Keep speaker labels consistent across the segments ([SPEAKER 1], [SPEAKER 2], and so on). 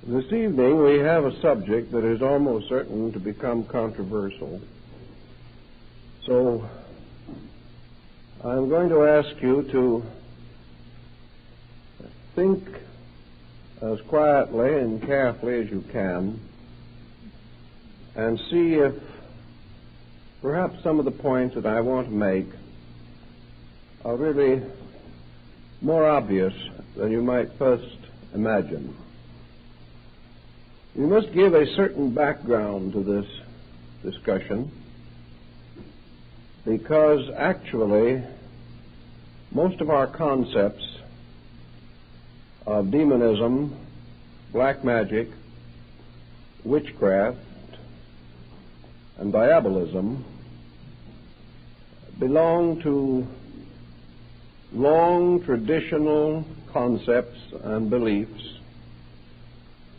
[SPEAKER 1] This evening we have a subject that is almost certain to become controversial. So I'm going to ask you to think as quietly and carefully as you can and see if perhaps some of the points that I want to make are really more obvious than you might first imagine. You must give a certain background to this discussion because actually most of our concepts of demonism, black magic, witchcraft, and diabolism belong to long traditional concepts and beliefs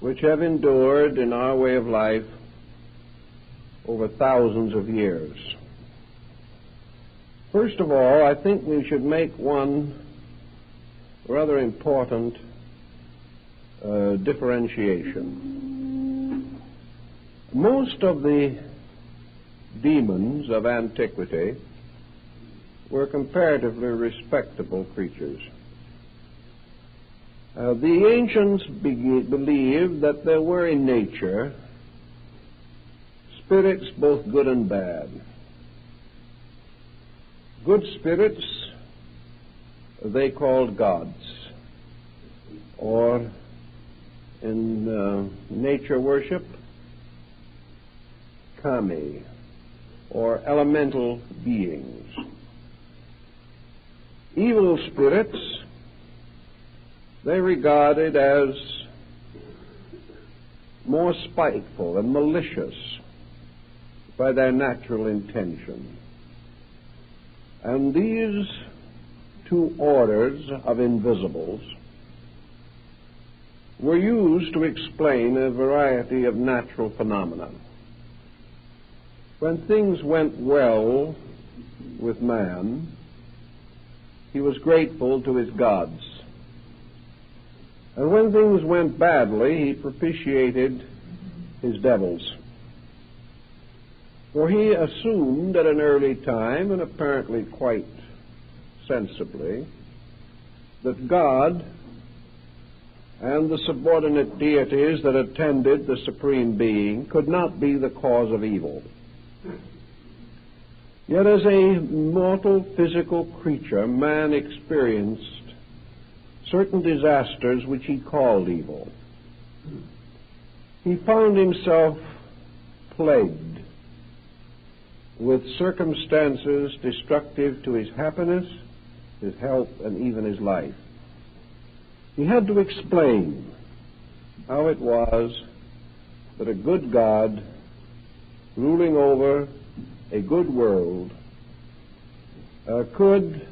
[SPEAKER 1] which have endured in our way of life over thousands of years. First of all, I think we should make one rather important differentiation. Most of the demons of antiquity were comparatively respectable creatures. The ancients believed that there were in nature spirits both good and bad. Good spirits they called gods, or in nature worship, kami, or elemental beings. Evil spirits they regarded as more spiteful and malicious by their natural intention. And these two orders of invisibles were used to explain a variety of natural phenomena. When things went well with man, he was grateful to his gods. And when things went badly, he propitiated his devils. For he assumed at an early time, and apparently quite sensibly, that God and the subordinate deities that attended the Supreme Being could not be the cause of evil. Yet as a mortal physical creature, man experienced certain disasters which he called evil. He found himself plagued with circumstances destructive to his happiness, his health, and even his life. He had to explain how it was that a good God ruling over a good world could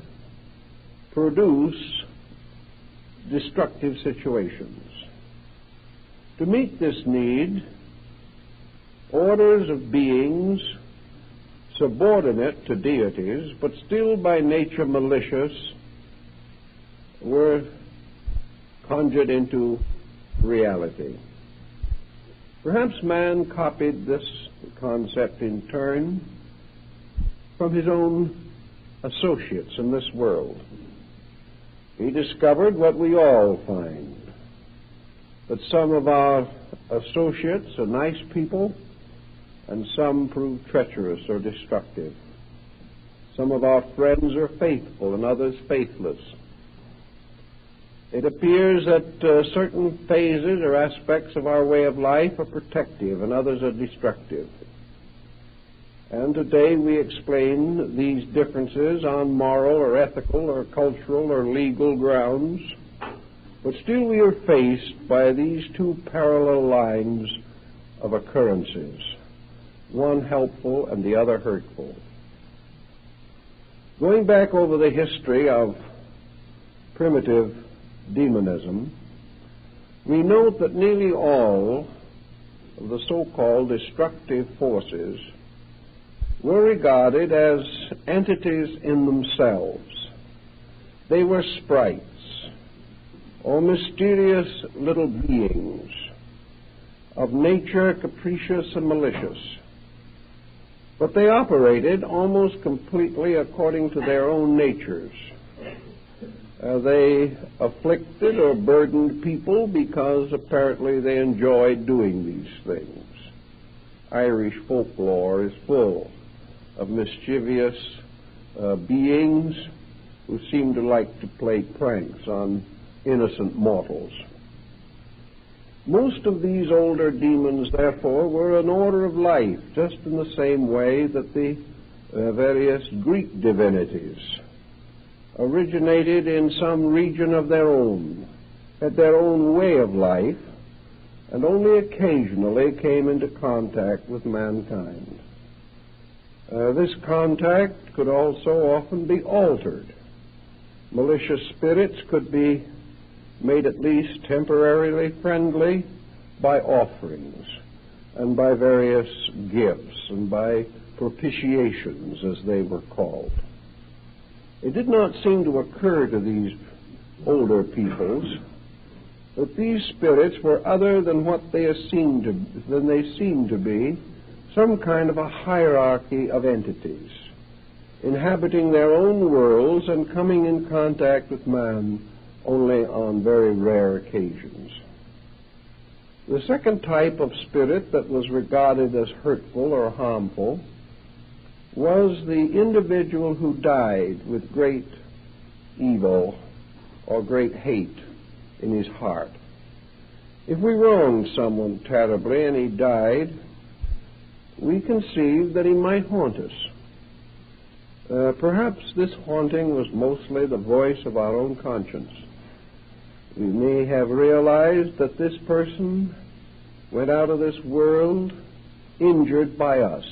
[SPEAKER 1] produce destructive situations. To meet this need, orders of beings subordinate to deities, but still by nature malicious, were conjured into reality. Perhaps man copied this concept in turn from his own associates in this world. He discovered what we all find, that some of our associates are nice people and some prove treacherous or destructive. Some of our friends are faithful and others faithless. It appears that certain phases or aspects of our way of life are protective and others are destructive. And today we explain these differences on moral or ethical or cultural or legal grounds, but still we are faced by these two parallel lines of occurrences, one helpful and the other hurtful. Going back over the history of primitive demonism, we note that nearly all of the so-called destructive forces were regarded as entities in themselves. They were sprites or mysterious little beings of nature capricious and malicious. But they operated almost completely according to their own natures. They afflicted or burdened people because apparently they enjoyed doing these things. Irish folklore is full of mischievous beings who seem to like to play pranks on innocent mortals. Most of these older demons, therefore, were an order of life, just in the same way that the various Greek divinities originated in some region of their own, had their own way of life, and only occasionally came into contact with mankind. This contact could also often be altered. Malicious spirits could be made at least temporarily friendly by offerings and by various gifts and by propitiations, as they were called. It did not seem to occur to these older peoples that these spirits were other than what they seemed to be, some kind of a hierarchy of entities, inhabiting their own worlds and coming in contact with man only on very rare occasions. The second type of spirit that was regarded as hurtful or harmful was the individual who died with great evil or great hate in his heart. If we wronged someone terribly and he died, we conceived that he might haunt us. Perhaps this haunting was mostly the voice of our own conscience. We may have realized that this person went out of this world injured by us,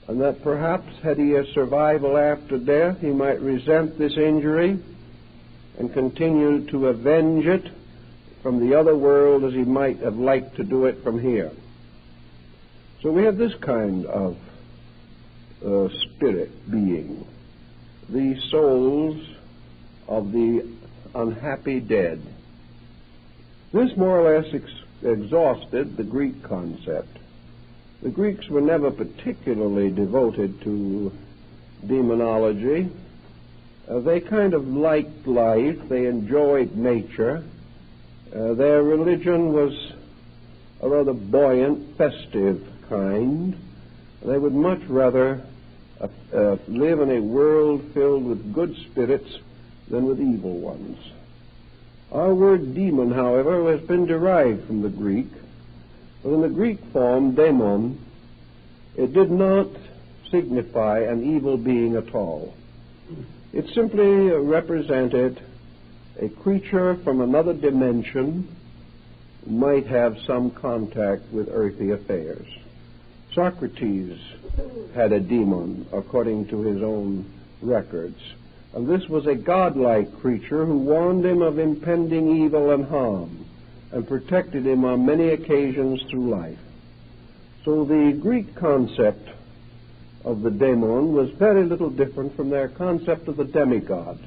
[SPEAKER 1] and that perhaps had he a survival after death, he might resent this injury and continue to avenge it from the other world as he might have liked to do it from here. So we have this kind of spirit being, the souls of the unhappy dead. This more or less exhausted the Greek concept. The Greeks were never particularly devoted to demonology. They kind of liked life. They enjoyed nature. Their religion was a rather buoyant, festive kind. They would much rather live in a world filled with good spirits than with evil ones. Our word demon, however, has been derived from the Greek. But in the Greek form, daemon, it did not signify an evil being at all. It simply represented a creature from another dimension who might have some contact with earthly affairs. Socrates had a demon, according to his own records, and this was a godlike creature who warned him of impending evil and harm and protected him on many occasions through life. So the Greek concept of the daemon was very little different from their concept of the demigod,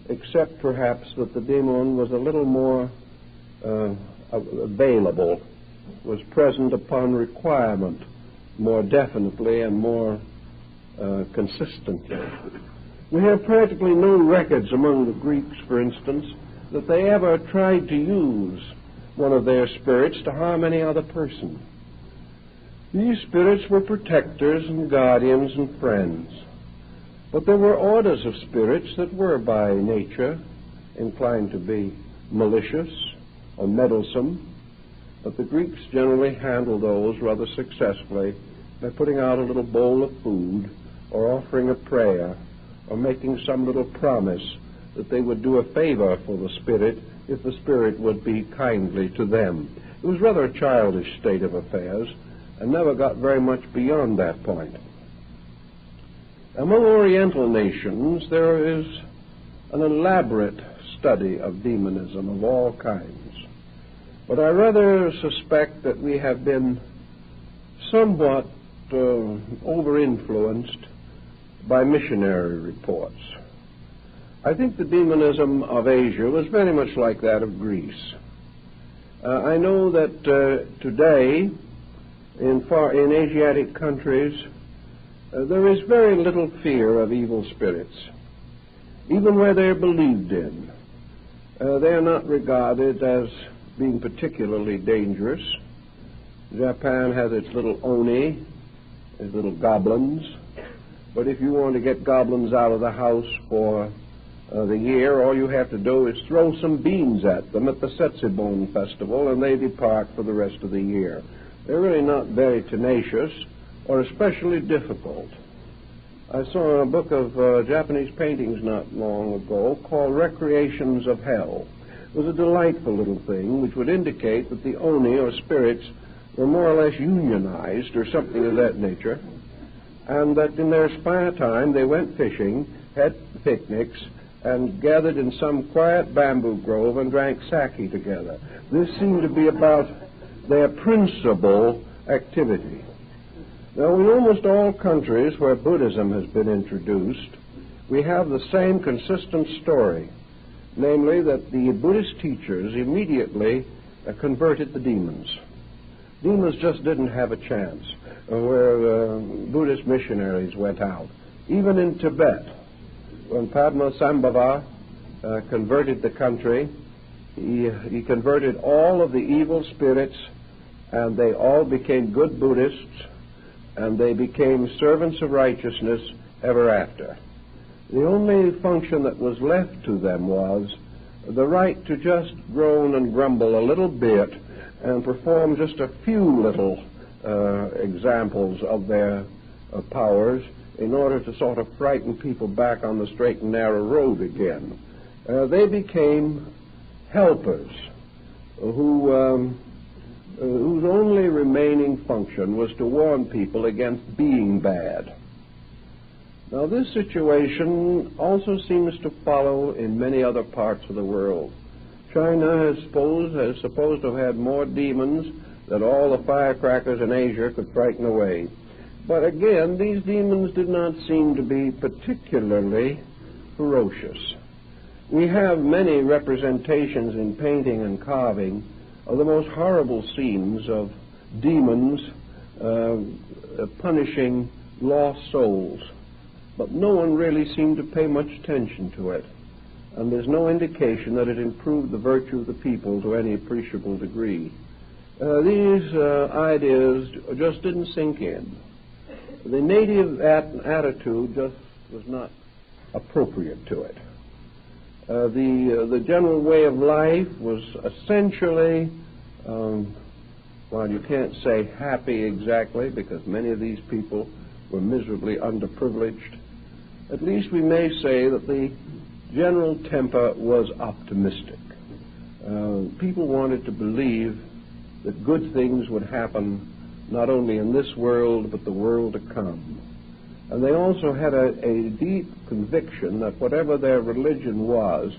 [SPEAKER 1] except perhaps that the daemon was a little more available, was present upon requirement more definitely and more consistently. We have practically no records among the Greeks, for instance, that they ever tried to use one of their spirits to harm any other person. These spirits were protectors and guardians and friends. But there were orders of spirits that were by nature inclined to be malicious or meddlesome, but the Greeks generally handled those rather successfully by putting out a little bowl of food or offering a prayer or making some little promise that they would do a favor for the spirit if the spirit would be kindly to them. It was rather a childish state of affairs and never got very much beyond that point. Among Oriental nations, there is an elaborate study of demonism of all kinds. But I rather suspect that we have been somewhat over-influenced by missionary reports. I think the demonism of Asia was very much like that of Greece. I know that today in Asiatic countries there is very little fear of evil spirits. Even where they're believed in, they're not regarded as being particularly dangerous. Japan has its little oni, its little goblins, but if you want to get goblins out of the house for the year, all you have to do is throw some beans at them at the Setsubun festival, and they depart for the rest of the year. They're really not very tenacious or especially difficult. I saw a book of Japanese paintings not long ago called Recreations of Hell. It was a delightful little thing which would indicate that the oni, or spirits, were more or less unionized or something of that nature, and that in their spare time they went fishing, had picnics, and gathered in some quiet bamboo grove and drank sake together. This seemed to be about their principal activity. Now, in almost all countries where Buddhism has been introduced, we have the same consistent story, namely that the Buddhist teachers immediately converted the demons. Demons just didn't have a chance where Buddhist missionaries went out. Even in Tibet, when Padmasambhava converted the country, he converted all of the evil spirits, and they all became good Buddhists, and they became servants of righteousness ever after. The only function that was left to them was the right to just groan and grumble a little bit and perform just a few little examples of their powers in order to sort of frighten people back on the straight and narrow road again. They became helpers whose only remaining function was to warn people against being bad. Now, this situation also seems to follow in many other parts of the world. China is supposed to have had more demons than all the firecrackers in Asia could frighten away. But again, these demons did not seem to be particularly ferocious. We have many representations in painting and carving of the most horrible scenes of demons punishing lost souls. But no one really seemed to pay much attention to it. And there's no indication that it improved the virtue of the people to any appreciable degree. These ideas just didn't sink in. The native attitude just was not appropriate to it. The general way of life was essentially, well, you can't say happy exactly, because many of these people were miserably underprivileged. At least we may say that the general temper was optimistic. People wanted to believe that good things would happen not only in this world but the world to come. And they also had a deep conviction that whatever their religion was,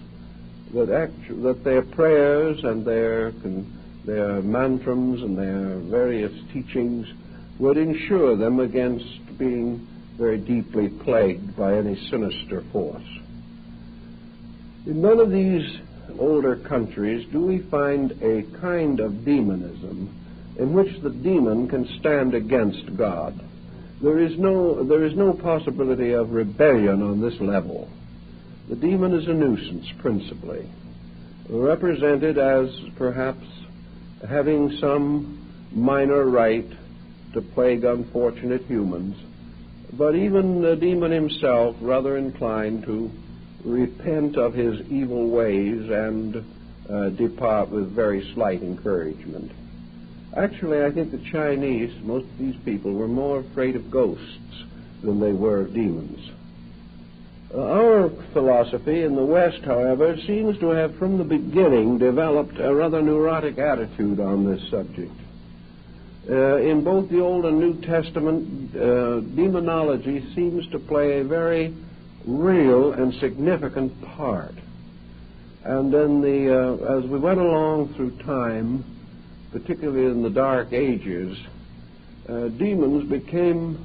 [SPEAKER 1] that their prayers and their mantrams and their various teachings would ensure them against being very deeply plagued by any sinister force. In none of these older countries do we find a kind of demonism in which the demon can stand against God. There is no possibility of rebellion on this level. The demon is a nuisance, principally, represented as perhaps having some minor right to plague unfortunate humans, but even the demon himself rather inclined to repent of his evil ways and depart with very slight encouragement. Actually, I think the Chinese, most of these people, were more afraid of ghosts than they were of demons. Our philosophy in the West, however, seems to have from the beginning developed a rather neurotic attitude on this subject. In both the Old and New Testament, demonology seems to play a very real and significant part. And then as we went along through time, particularly in the Dark Ages, demons became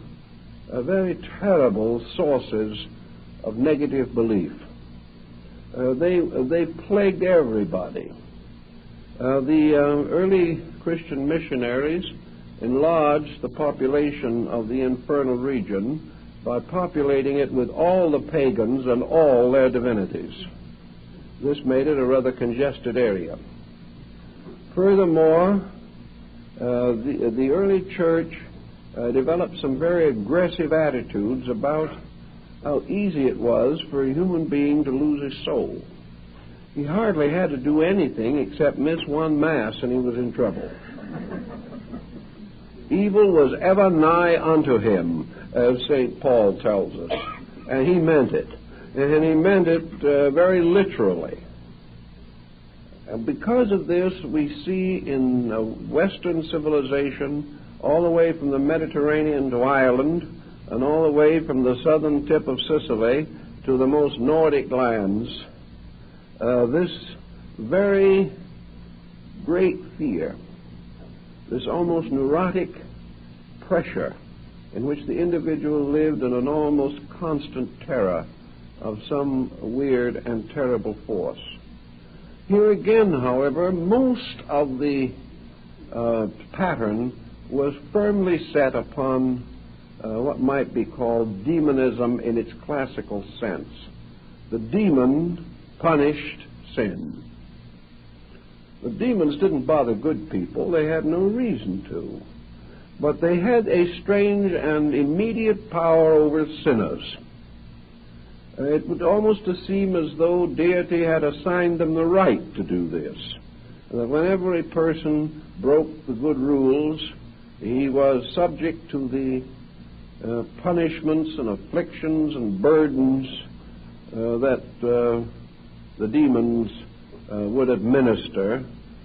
[SPEAKER 1] very terrible sources of negative belief. They plagued everybody. The early Christian missionaries enlarged the population of the infernal region by populating it with all the pagans and all their divinities. This made it a rather congested area. Furthermore, the early church developed some very aggressive attitudes about how easy it was for a human being to lose his soul. He hardly had to do anything except miss one Mass and he was in trouble. Evil was ever nigh unto him, as St. Paul tells us, and he meant it. And he meant it very literally. And because of this, we see in Western civilization, all the way from the Mediterranean to Ireland, and all the way from the southern tip of Sicily to the most Nordic lands, this very great fear, this almost neurotic pressure in which the individual lived in an almost constant terror of some weird and terrible force. Here again, however, most of the pattern was firmly set upon what might be called demonism in its classical sense. The demon punished sin. The demons didn't bother good people. They had no reason to. But they had a strange and immediate power over sinners. It would almost seem as though deity had assigned them the right to do this. And that whenever a person broke the good rules, he was subject to the punishments and afflictions and burdens that the demons would administer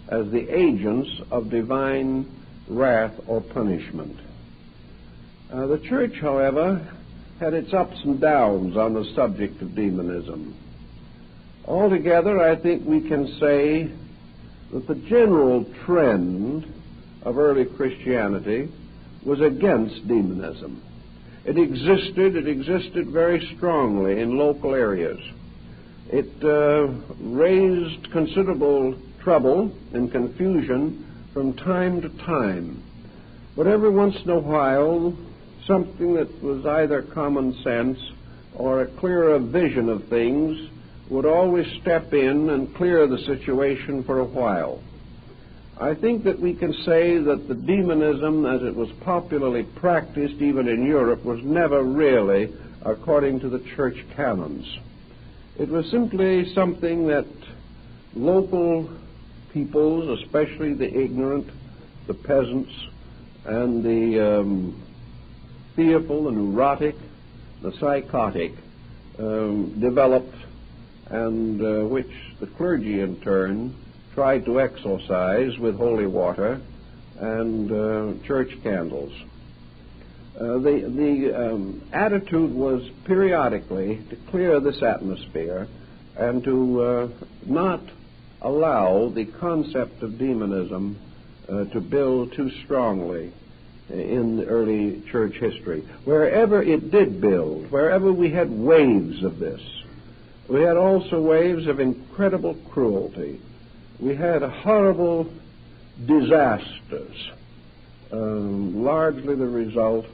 [SPEAKER 1] as the agents of divine wrath or punishment. The church, however, had its ups and downs on the subject of demonism. Altogether, I think we can say that the general trend of early Christianity was against demonism. It existed very strongly in local areas. It raised considerable trouble and confusion from time to time. But every once in a while, something that was either common sense or a clearer vision of things would always step in and clear the situation for a while. I think that we can say that the demonism, as it was popularly practiced even in Europe, was never really according to the church canons. It was simply something that local peoples, especially the ignorant, the peasants, and the fearful, the neurotic, the psychotic, developed, and which the clergy in turn tried to exorcise with holy water and church candles. The attitude was periodically to clear this atmosphere and to not allow the concept of demonism to build too strongly in the early church history. Wherever it did build, wherever we had waves of this, we had also waves of incredible cruelty. We had horrible disasters, largely the result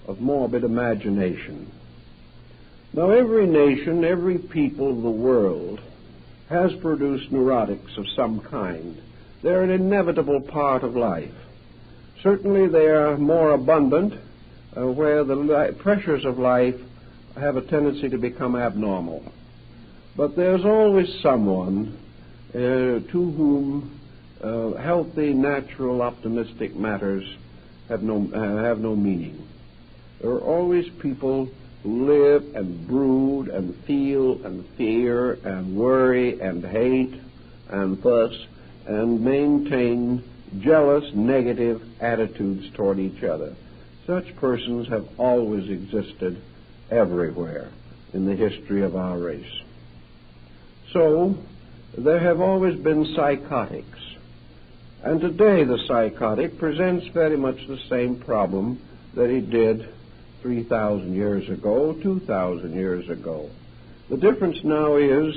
[SPEAKER 1] of morbid imagination. Now, every nation, every people of the world has produced neurotics of some kind. They're an inevitable part of life. Certainly they are more abundant where the pressures of life have a tendency to become abnormal. But there's always someone to whom healthy, natural, optimistic matters have no meaning. There are always people who live and brood and feel and fear and worry and hate and fuss and maintain jealous, negative attitudes toward each other. Such persons have always existed everywhere in the history of our race. So, there have always been psychotics. And today the psychotic presents very much the same problem that he did 3,000 years ago, 2,000 years ago. The difference now is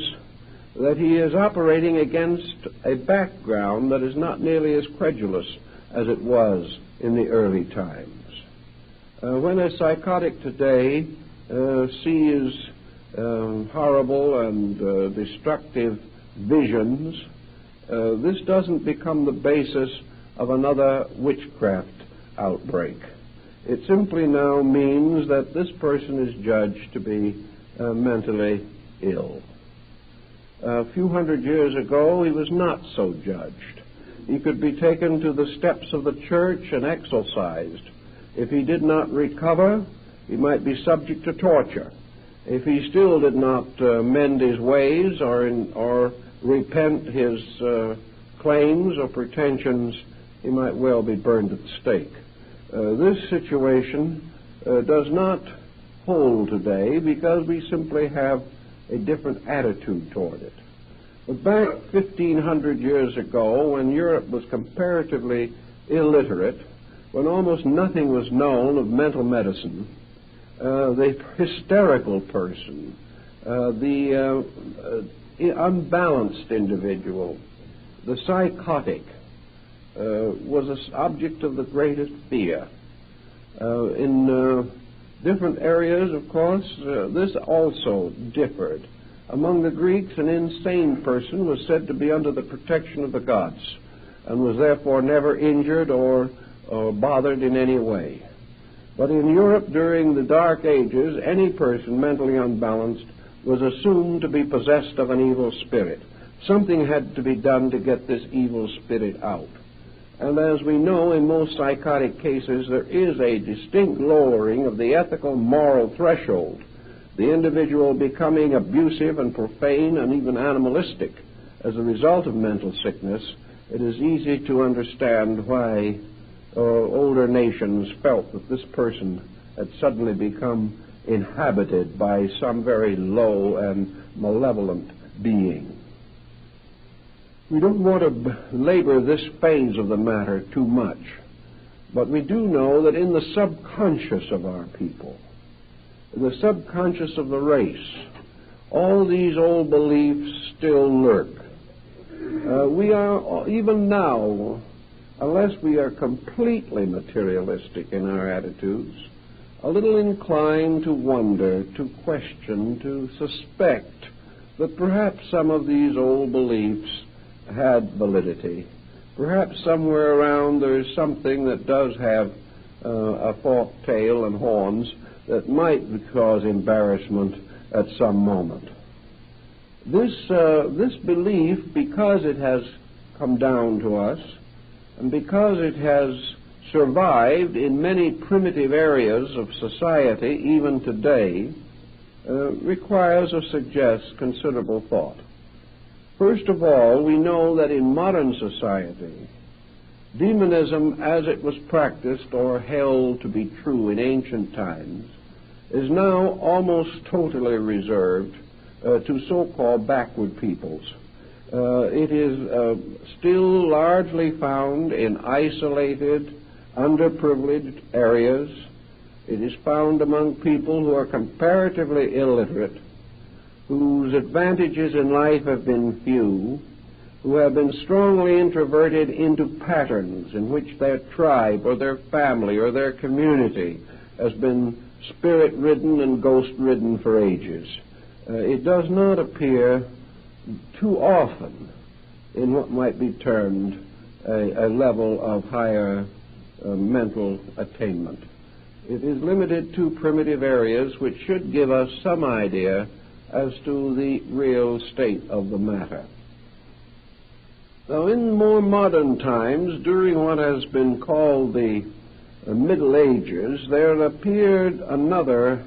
[SPEAKER 1] that he is operating against a background that is not nearly as credulous as it was in the early times. When a psychotic today sees horrible and destructive visions, this doesn't become the basis of another witchcraft outbreak. It simply now means that this person is judged to be mentally ill. A few hundred years ago, he was not so judged. He could be taken to the steps of the church and exorcised. If he did not recover, he might be subject to torture. If he still did not mend his ways or repent his claims or pretensions, he might well be burned at the stake. This situation does not hold today because we simply have a different attitude toward it. But back 1,500 years ago, when Europe was comparatively illiterate, when almost nothing was known of mental medicine, the hysterical person, the unbalanced individual, the psychotic, was an object of the greatest fear. In different areas, of course, this also differed. Among the Greeks, an insane person was said to be under the protection of the gods and was therefore never injured or bothered in any way. But in Europe during the Dark Ages, any person mentally unbalanced was assumed to be possessed of an evil spirit. Something had to be done to get this evil spirit out. And as we know, in most psychotic cases, there is a distinct lowering of the ethical moral threshold, the individual becoming abusive and profane and even animalistic as a result of mental sickness. It is easy to understand why older nations felt that this person had suddenly become inhabited by some very low and malevolent being. We don't want to labor this phase of the matter too much, but we do know that in the subconscious of our people, the subconscious of the race, all these old beliefs still lurk. We are, even now, unless we are completely materialistic in our attitudes, a little inclined to wonder, to question, to suspect that perhaps some of these old beliefs had validity. Perhaps somewhere around there is something that does have a forked tail and horns that might cause embarrassment at some moment. This belief, because it has come down to us, and because it has survived in many primitive areas of society, even today, requires or suggests considerable thought. First of all, we know that in modern society, demonism as it was practiced or held to be true in ancient times is now almost totally reserved to so-called backward peoples. It is still largely found in isolated, underprivileged areas. It is found among people who are comparatively illiterate, whose advantages in life have been few, who have been strongly introverted into patterns in which their tribe or their family or their community has been spirit-ridden and ghost-ridden for ages. It does not appear too often in what might be termed a level of higher mental attainment. It is limited to primitive areas which should give us some idea as to the real state of the matter. Now, in more modern times, during what has been called the Middle Ages, there appeared another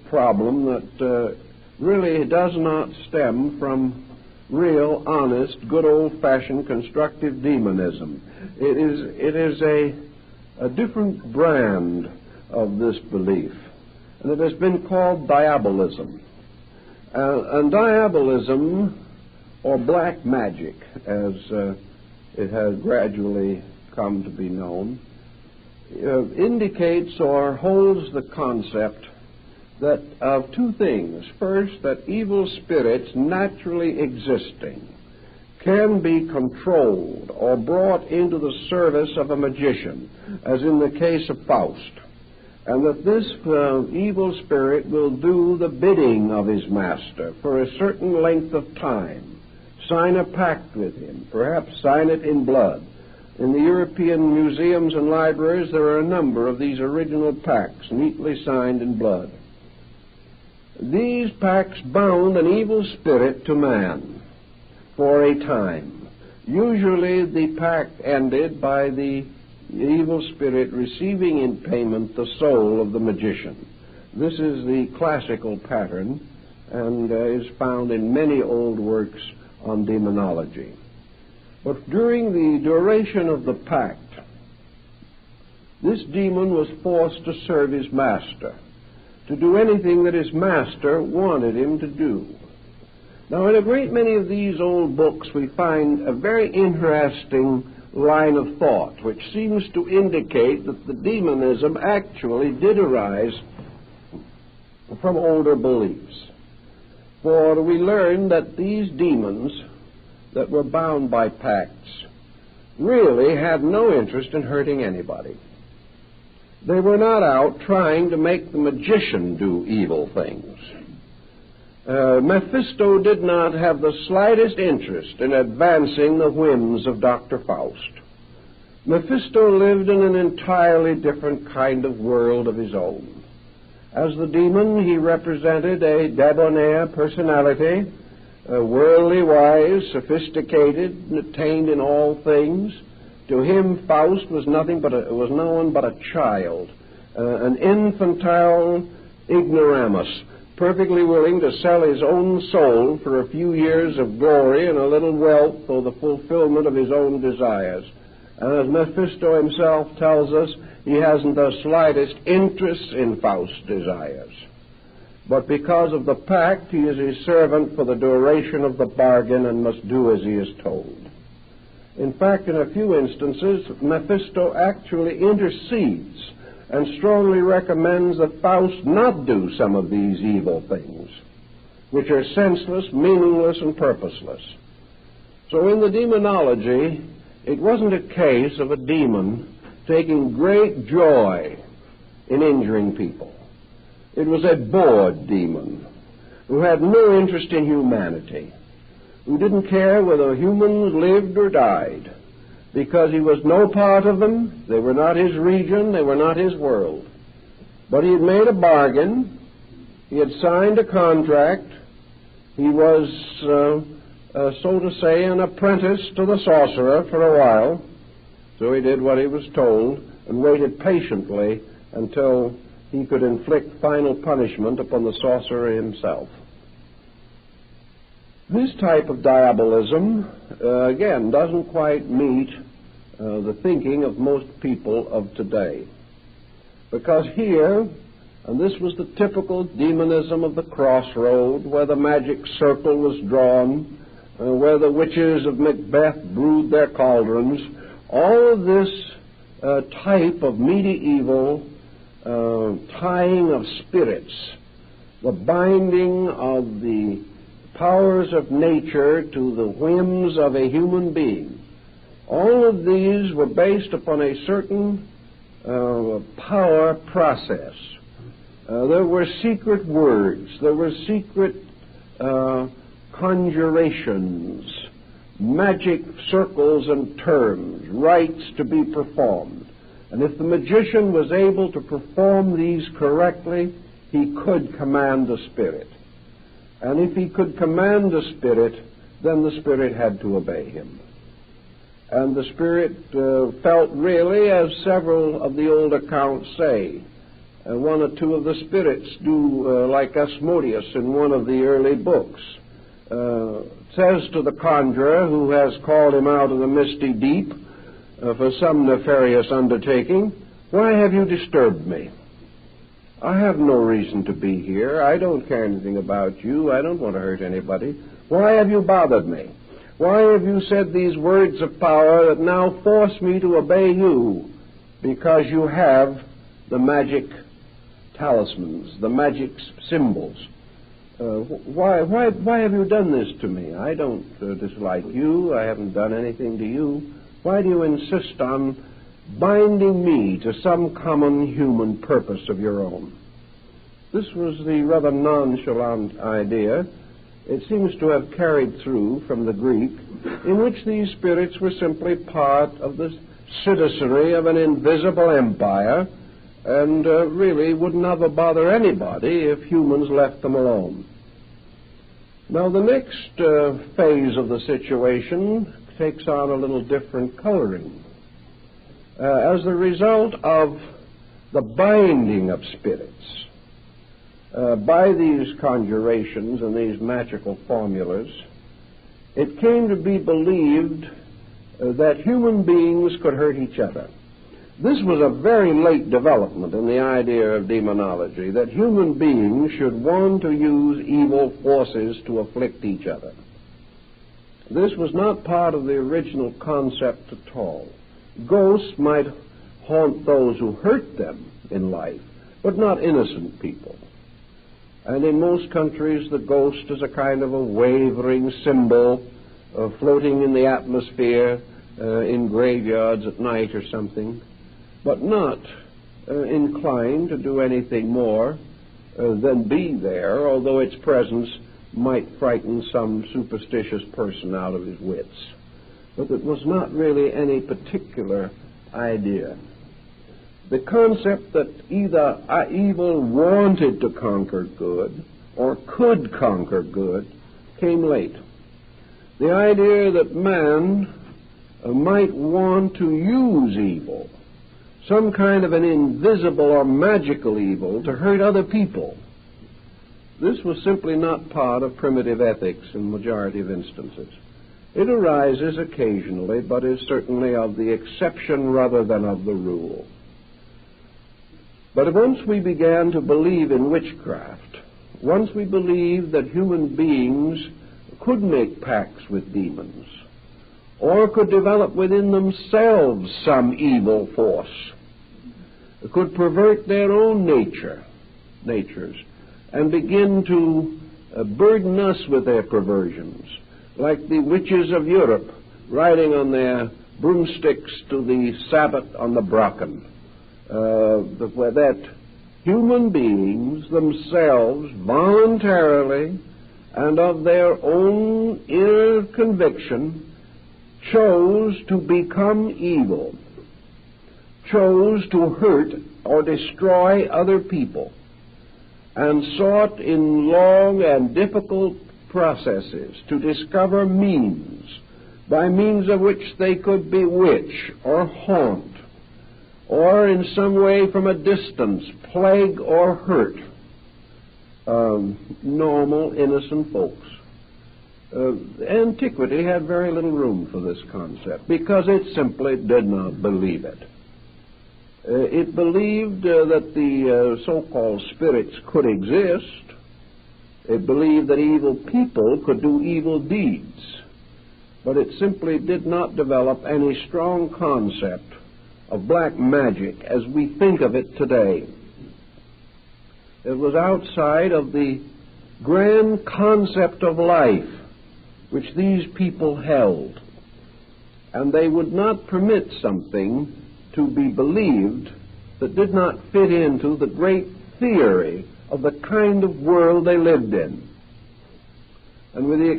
[SPEAKER 1] problem that really does not stem from real, honest, good old-fashioned constructive demonism. It is a different brand of this belief, and it has been called diabolism. And diabolism, or black magic, as it has gradually come to be known, indicates or holds the concept that of two things. First, that evil spirits naturally existing can be controlled or brought into the service of a magician, as in the case of Faust, and that this evil spirit will do the bidding of his master for a certain length of time, sign a pact with him, perhaps sign it in blood. In the European museums and libraries there are a number of these original pacts neatly signed in blood. These pacts bound an evil spirit to man for a time. Usually the pact ended by the evil spirit receiving in payment the soul of the magician. This is the classical pattern and is found in many old works on demonology. But during the duration of the pact, this demon was forced to serve his master, to do anything that his master wanted him to do. Now, in a great many of these old books, we find a very interesting line of thought, which seems to indicate that the demonism actually did arise from older beliefs. For we learn that these demons that were bound by pacts really had no interest in hurting anybody. They were not out trying to make the magician do evil things. Mephisto did not have the slightest interest in advancing the whims of Dr. Faust. Mephisto lived in an entirely different kind of world of his own. As the demon, he represented a debonair personality, worldly wise, sophisticated, and attained in all things. To him, Faust was no one but a child, an infantile ignoramus, perfectly willing to sell his own soul for a few years of glory and a little wealth or the fulfillment of his own desires. And as Mephisto himself tells us, he hasn't the slightest interest in Faust's desires. But because of the pact, he is his servant for the duration of the bargain and must do as he is told. In fact, in a few instances, Mephisto actually intercedes and strongly recommends that Faust not do some of these evil things, which are senseless, meaningless, and purposeless. So in the demonology, it wasn't a case of a demon taking great joy in injuring people. It was a bored demon who had no interest in humanity, who didn't care whether humans lived or died, because he was no part of them. They were not his region, they were not his world. But he had made a bargain, he had signed a contract, he was, so to say, an apprentice to the sorcerer for a while, so he did what he was told and waited patiently until he could inflict final punishment upon the sorcerer himself. This type of diabolism, again, doesn't quite meet the thinking of most people of today. Because here, and this was the typical demonism of the crossroad, where the magic circle was drawn, where the witches of Macbeth brewed their cauldrons, all of this type of medieval tying of spirits, the binding of the powers of nature to the whims of a human being. All of these were based upon a certain power process. There were secret words, there were secret conjurations, magic circles and terms, rites to be performed. And if the magician was able to perform these correctly, he could command the spirit. And if he could command the spirit, then the spirit had to obey him. And the spirit felt really, as several of the old accounts say. One or two of the spirits do, like Asmodeus in one of the early books, says to the conjurer who has called him out of the misty deep for some nefarious undertaking, "Why have you disturbed me? I have no reason to be here. I don't care anything about you. I don't want to hurt anybody. Why have you bothered me? Why have you said these words of power that now force me to obey you? Because you have the magic talismans, the magic symbols. Why have you done this to me? I don't dislike you. I haven't done anything to you. Why do you insist on binding me to some common human purpose of your own? This was the rather nonchalant idea. It seems to have carried through from the Greek, in which these spirits were simply part of the citizenry of an invisible empire and really would never bother anybody if humans left them alone. Now, the next phase of the situation takes on a little different coloring. As a result of the binding of spirits by these conjurations and these magical formulas, it came to be believed that human beings could hurt each other. This was a very late development in the idea of demonology, that human beings should want to use evil forces to afflict each other. This was not part of the original concept at all. Ghosts might haunt those who hurt them in life, but not innocent people. And in most countries, the ghost is a kind of a wavering symbol floating in the atmosphere in graveyards at night or something, but not inclined to do anything more than be there, although its presence might frighten some superstitious person out of his wits. But it was not really any particular idea. The concept that either evil wanted to conquer good or could conquer good came late. The idea that man might want to use evil, some kind of an invisible or magical evil, to hurt other people, this was simply not part of primitive ethics in the majority of instances. It arises occasionally, but is certainly of the exception rather than of the rule. But once we began to believe in witchcraft, once we believed that human beings could make pacts with demons, or could develop within themselves some evil force, could pervert their own natures, and begin to burden us with their perversions, like the witches of Europe riding on their broomsticks to the Sabbath on the Brocken, that human beings themselves voluntarily and of their own inner conviction chose to become evil, chose to hurt or destroy other people, and sought in long and difficult processes to discover means by means of which they could bewitch or haunt, or in some way from a distance plague or hurt normal, innocent folks. Antiquity had very little room for this concept because it simply did not believe it. It believed that the so-called spirits could exist. It believed that evil people could do evil deeds. But it simply did not develop any strong concept of black magic as we think of it today. It was outside of the grand concept of life which these people held. And they would not permit something to be believed that did not fit into the great theory of the kind of world they lived in. And with the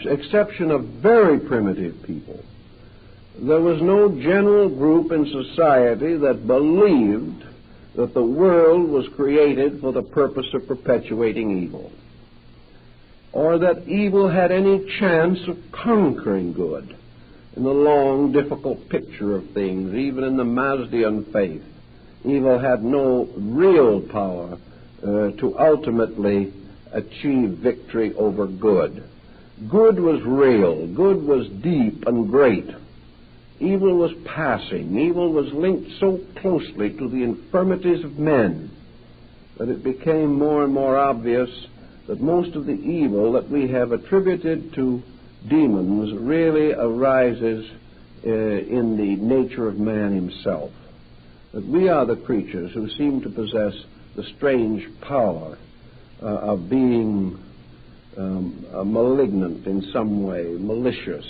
[SPEAKER 1] exception of very primitive people, there was no general group in society that believed that the world was created for the purpose of perpetuating evil, or that evil had any chance of conquering good. In the long, difficult picture of things, even in the Mazdian faith, evil had no real power to ultimately achieve victory over good. Good was real. Good was deep and great. Evil was passing. Evil was linked so closely to the infirmities of men that it became more and more obvious that most of the evil that we have attributed to demons really arises in the nature of man himself. That we are the creatures who seem to possess the strange power of being malignant in some way, malicious,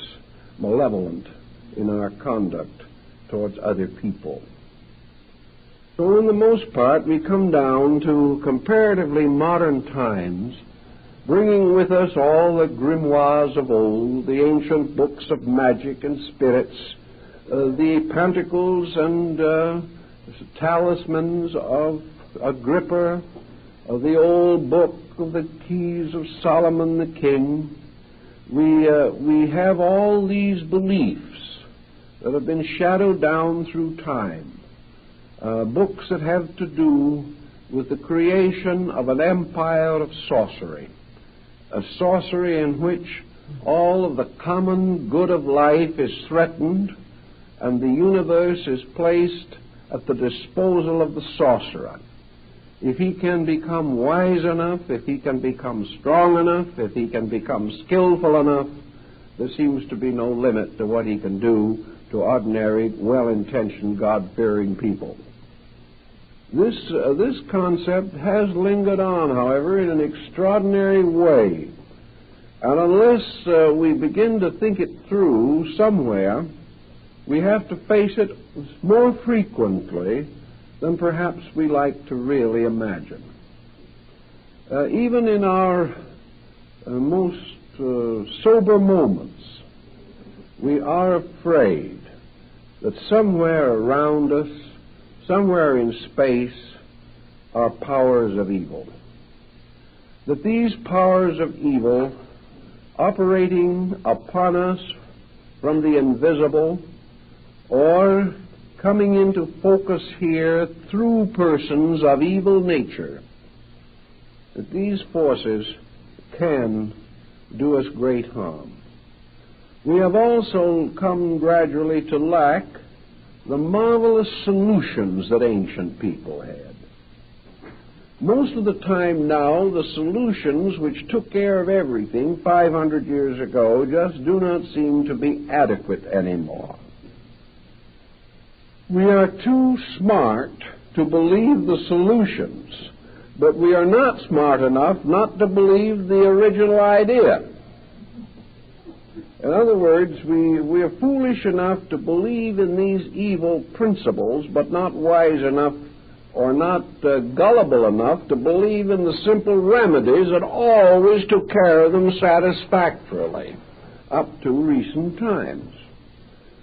[SPEAKER 1] malevolent in our conduct towards other people. So in the most part, we come down to comparatively modern times, bringing with us all the grimoires of old, the ancient books of magic and spirits, the panticles and talismans of Agrippa, of the old book of the keys of Solomon the king. We have all these beliefs that have been shadowed down through time, books that have to do with the creation of an empire of sorcery, a sorcery in which all of the common good of life is threatened and the universe is placed at the disposal of the sorcerer. If he can become wise enough, if he can become strong enough, if he can become skillful enough, there seems to be no limit to what he can do to ordinary, well-intentioned, God-fearing people. This concept has lingered on, however, in an extraordinary way. And unless we begin to think it through somewhere, we have to face it more frequently than perhaps we like to really imagine. Even in our most sober moments, we are afraid that somewhere around us, somewhere in space, are powers of evil. That these powers of evil, operating upon us from the invisible, or coming into focus here through persons of evil nature, that these forces can do us great harm. We have also come gradually to lack the marvelous solutions that ancient people had. Most of the time now, the solutions which took care of everything 500 years ago just do not seem to be adequate anymore. We are too smart to believe the solutions, but we are not smart enough not to believe the original idea. In other words, we are foolish enough to believe in these evil principles, but not wise enough or not gullible enough to believe in the simple remedies that always took care of them satisfactorily up to recent times.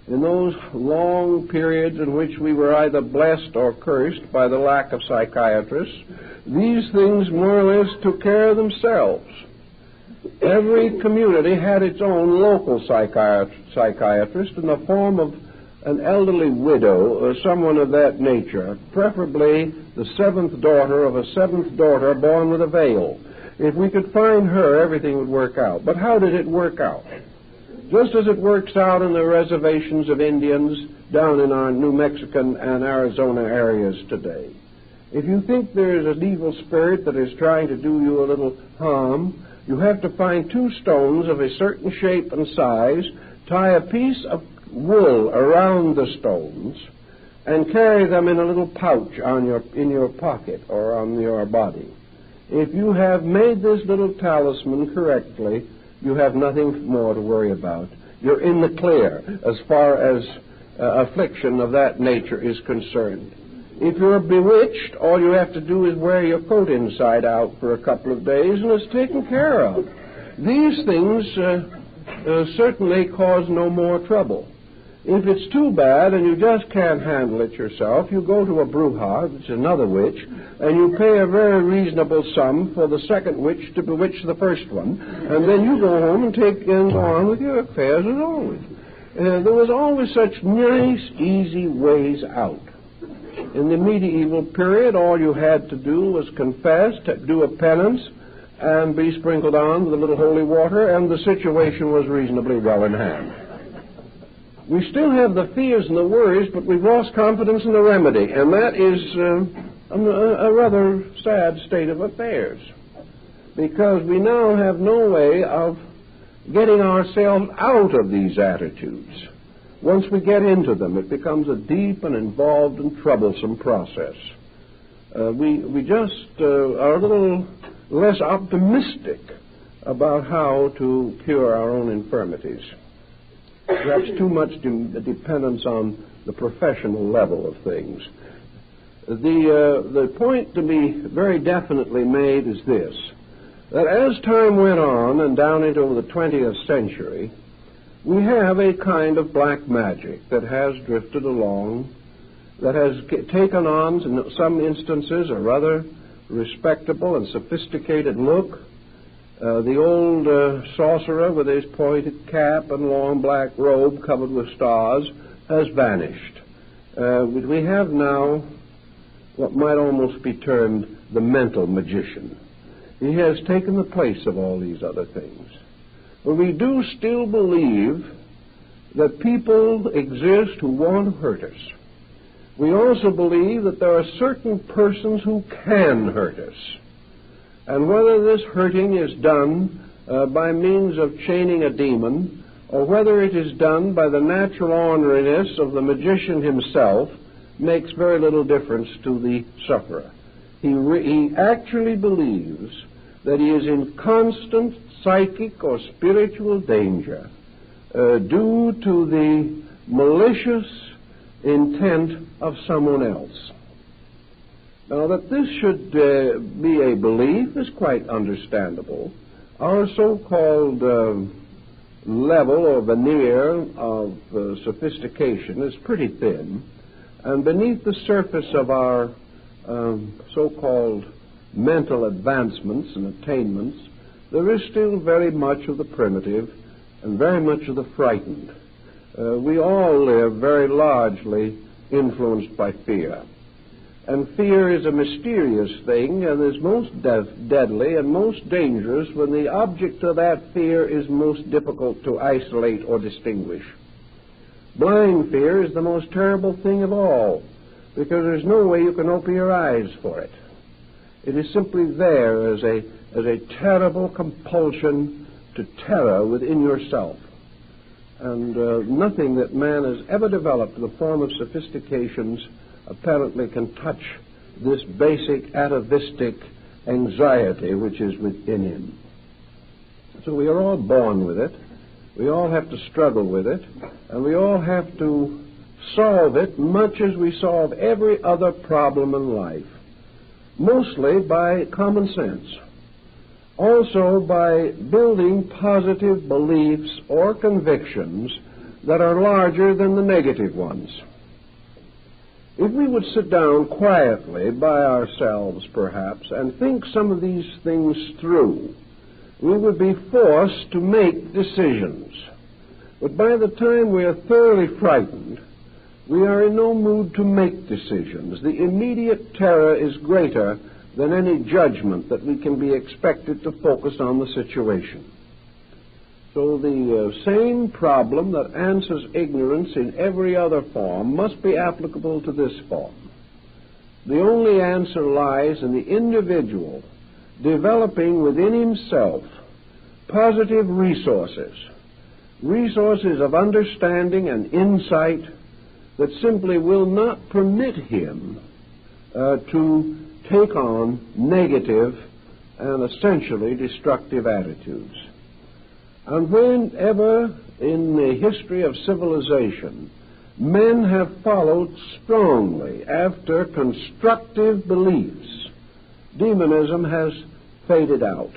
[SPEAKER 1] In those long periods in which we were either blessed or cursed by the lack of psychiatrists, these things more or less took care of themselves. Every community had its own local psychiatrist in the form of an elderly widow or someone of that nature, preferably the seventh daughter of a seventh daughter born with a veil. If we could find her, everything would work out. But how did it work out? Just as it works out in the reservations of Indians down in our New Mexican and Arizona areas today. If you think there is an evil spirit that is trying to do you a little harm, you have to find two stones of a certain shape and size, tie a piece of wool around the stones, and carry them in a little pouch in your pocket or on your body. If you have made this little talisman correctly, you have nothing more to worry about. You're in the clear as far as affliction of that nature is concerned. If you're bewitched, all you have to do is wear your coat inside out for a couple of days and it's taken care of. These things certainly cause no more trouble. If it's too bad and you just can't handle it yourself, you go to a bruja, which is another witch, and you pay a very reasonable sum for the second witch to bewitch the first one, and then you go home and go on with your affairs as always. There was always such nice, easy ways out. In the medieval period, all you had to do was confess, do a penance, and be sprinkled on with a little holy water, and the situation was reasonably well in hand. We still have the fears and the worries, but we've lost confidence in the remedy, and that is a rather sad state of affairs, because we now have no way of getting ourselves out of these attitudes. Once we get into them, it becomes a deep and involved and troublesome process. we just are a little less optimistic about how to cure our own infirmities. Perhaps too much dependence on the professional level of things. The point to be very definitely made is this, that as time went on and down into the 20th century, we have a kind of black magic that has drifted along, that has taken on, in some instances, a rather respectable and sophisticated look. The old sorcerer with his pointed cap and long black robe covered with stars has vanished. We have now what might almost be termed the mental magician. He has taken the place of all these other things. But we do still believe that people exist who want to hurt us. We also believe that there are certain persons who can hurt us. And whether this hurting is done by means of chaining a demon, or whether it is done by the natural orneriness of the magician himself, makes very little difference to the sufferer. He actually believes that he is in constant psychic or spiritual danger due to the malicious intent of someone else. Now, that this should be a belief is quite understandable. Our so-called level or veneer of sophistication is pretty thin, and beneath the surface of our so-called mental advancements and attainments, there is still very much of the primitive and very much of the frightened. We all live very largely influenced by fear. And fear is a mysterious thing and is most deadly and most dangerous when the object of that fear is most difficult to isolate or distinguish. Blind fear is the most terrible thing of all, because there's no way you can open your eyes for it. It is simply there as a terrible compulsion to terror within yourself. And nothing that man has ever developed in the form of sophistications apparently can touch this basic atavistic anxiety which is within him. So we are all born with it. We all have to struggle with it, and we all have to solve it much as we solve every other problem in life, mostly by common sense, also by building positive beliefs or convictions that are larger than the negative ones. If we would sit down quietly by ourselves, perhaps, and think some of these things through, we would be forced to make decisions. But by the time we are thoroughly frightened, we are in no mood to make decisions. The immediate terror is greater than any judgment that we can be expected to focus on the situation. So the same problem that answers ignorance in every other form must be applicable to this form. The only answer lies in the individual developing within himself positive resources of understanding and insight that simply will not permit him to take on negative and essentially destructive attitudes. And whenever in the history of civilization men have followed strongly after constructive beliefs, demonism has faded out.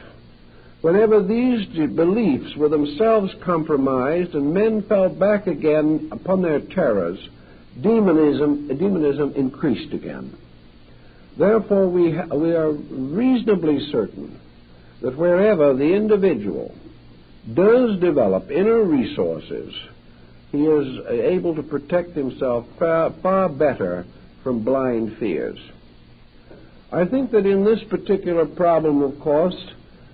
[SPEAKER 1] Whenever these beliefs were themselves compromised and men fell back again upon their terrors, demonism increased again. Therefore, we are reasonably certain that wherever the individual does develop inner resources, he is able to protect himself far better from blind fears. I think that in this particular problem, of course,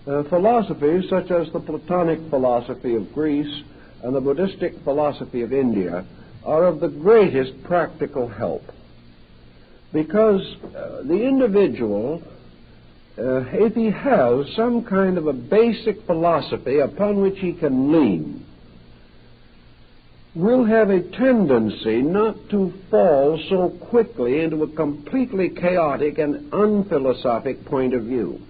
[SPEAKER 1] philosophies such as the Platonic philosophy of Greece and the Buddhistic philosophy of India are of the greatest practical help, because the individual, if he has some kind of a basic philosophy upon which he can lean, will have a tendency not to fall so quickly into a completely chaotic and unphilosophic point of view.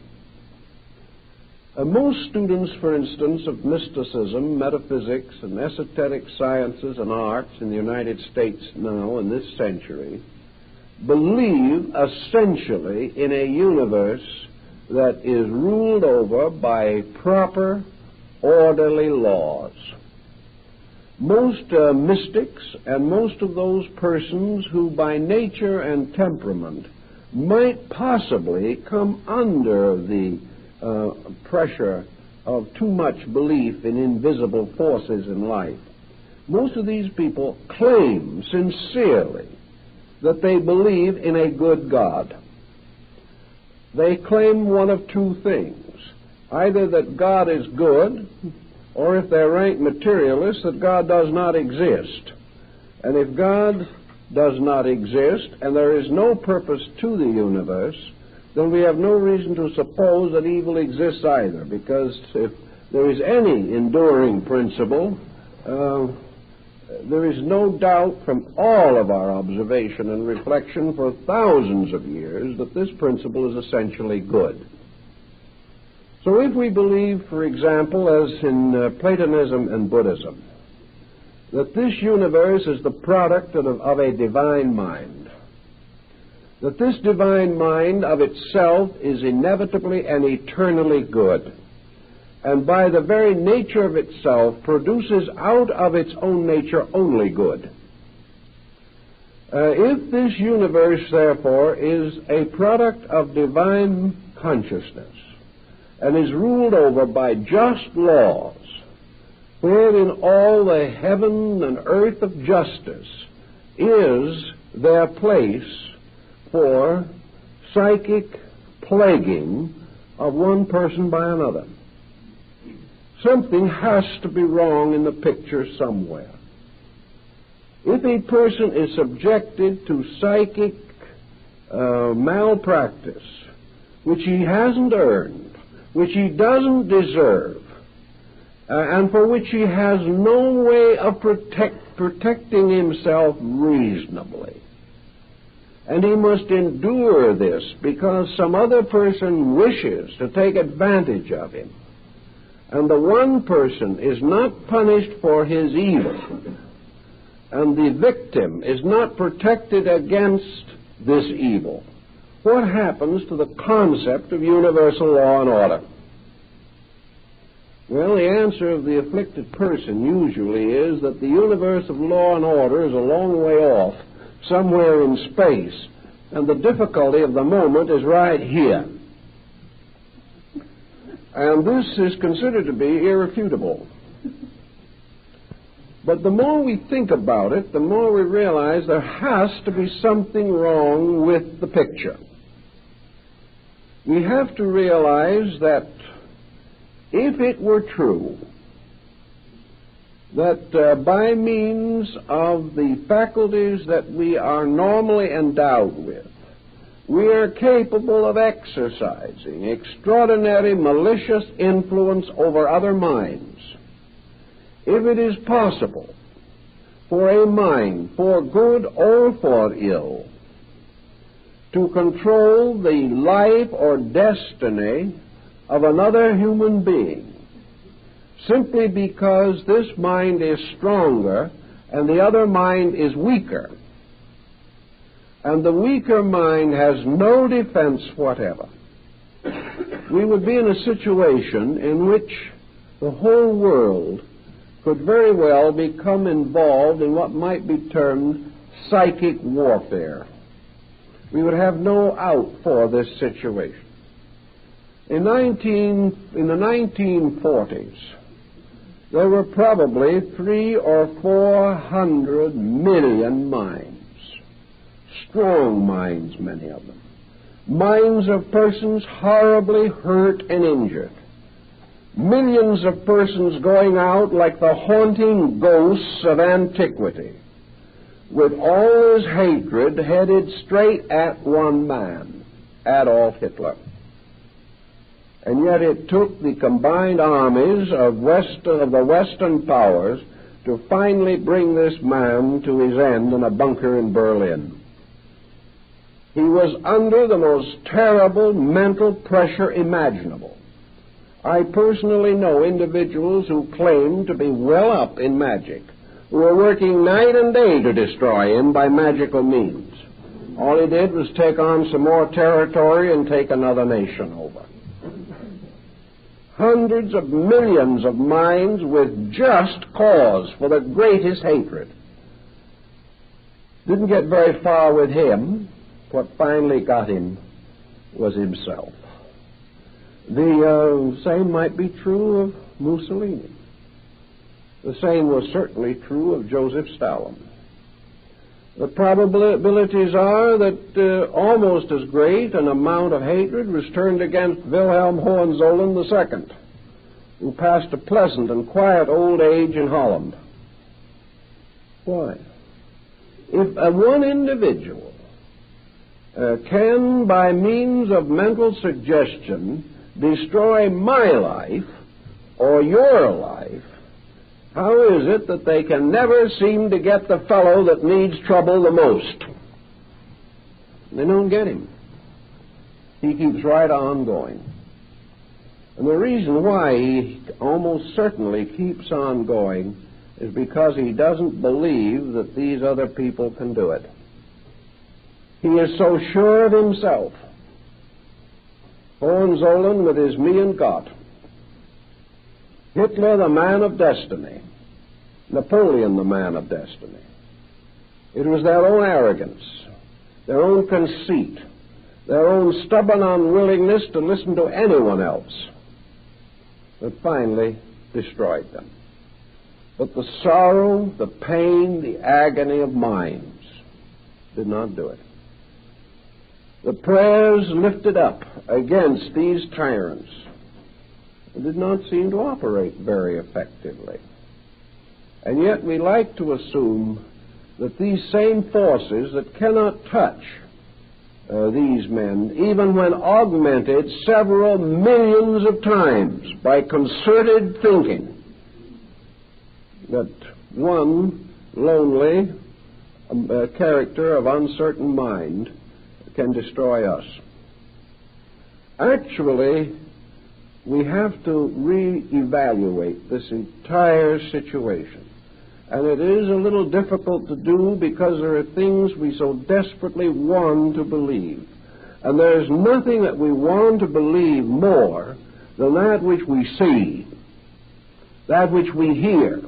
[SPEAKER 1] Most students, for instance, of mysticism, metaphysics, and esoteric sciences and arts in the United States now in this century believe essentially in a universe that is ruled over by proper, orderly laws. Most mystics and most of those persons who by nature and temperament might possibly come under the pressure of too much belief in invisible forces in life. Most of these people claim sincerely that they believe in a good God. They claim one of two things: either that God is good, or if they're rank materialists, that God does not exist. And if God does not exist, and there is no purpose to the universe, then we have no reason to suppose that evil exists either, because if there is any enduring principle, there is no doubt from all of our observation and reflection for thousands of years that this principle is essentially good. So if we believe, for example, as in Platonism and Buddhism, that this universe is the product of a divine mind, that this divine mind of itself is inevitably and eternally good, and by the very nature of itself produces out of its own nature only good. If this universe, therefore, is a product of divine consciousness and is ruled over by just laws, wherein all the heaven and earth of justice is their place for psychic plaguing of one person by another, something has to be wrong in the picture somewhere. If a person is subjected to psychic malpractice, which he hasn't earned, which he doesn't deserve, and for which he has no way of protecting himself reasonably, and he must endure this because some other person wishes to take advantage of him, and the one person is not punished for his evil, and the victim is not protected against this evil, what happens to the concept of universal law and order? Well, the answer of the afflicted person usually is that the universe of law and order is a long way off, somewhere in space, and the difficulty of the moment is right here. And this is considered to be irrefutable. But the more we think about it, the more we realize there has to be something wrong with the picture. We have to realize that if it were true that by means of the faculties that we are normally endowed with, we are capable of exercising extraordinary malicious influence over other minds, if it is possible for a mind, for good or for ill, to control the life or destiny of another human being, simply because this mind is stronger and the other mind is weaker, and the weaker mind has no defense whatever, we would be in a situation in which the whole world could very well become involved in what might be termed psychic warfare. We would have no out for this situation. In the 1940s, there were probably 300 or 400 million minds, strong minds, many of them, minds of persons horribly hurt and injured, millions of persons going out like the haunting ghosts of antiquity, with all his hatred headed straight at one man, Adolf Hitler. And yet it took the combined armies of the Western powers to finally bring this man to his end in a bunker in Berlin. He was under the most terrible mental pressure imaginable. I personally know individuals who claim to be well up in magic, who were working night and day to destroy him by magical means. All he did was take on some more territory and take another nation over. Hundreds of millions of minds with just cause for the greatest hatred. Didn't get very far with him. What finally got him was himself. The same might be true of Mussolini. The same was certainly true of Joseph Stalin. The probabilities are that almost as great an amount of hatred was turned against Wilhelm Hohenzollern II, who passed a pleasant and quiet old age in Holland. Why? If one individual can, by means of mental suggestion, destroy my life or your life, how is it that they can never seem to get the fellow that needs trouble the most? They don't get him. He keeps right on going. And the reason why he almost certainly keeps on going is because he doesn't believe that these other people can do it. He is so sure of himself. Hohenzollern with his me and Gott. Hitler, the man of destiny. Napoleon, the man of destiny. It was their own arrogance, their own conceit, their own stubborn unwillingness to listen to anyone else that finally destroyed them. But the sorrow, the pain, the agony of minds did not do it. The prayers lifted up against these tyrants did not seem to operate very effectively. And yet we like to assume that these same forces that cannot touch these men, even when augmented several millions of times by concerted thinking, that one lonely character of uncertain mind can destroy us. Actually, we have to re-evaluate this entire situation. And it is a little difficult to do because there are things we so desperately want to believe. And there's nothing that we want to believe more than that which we see, that which we hear,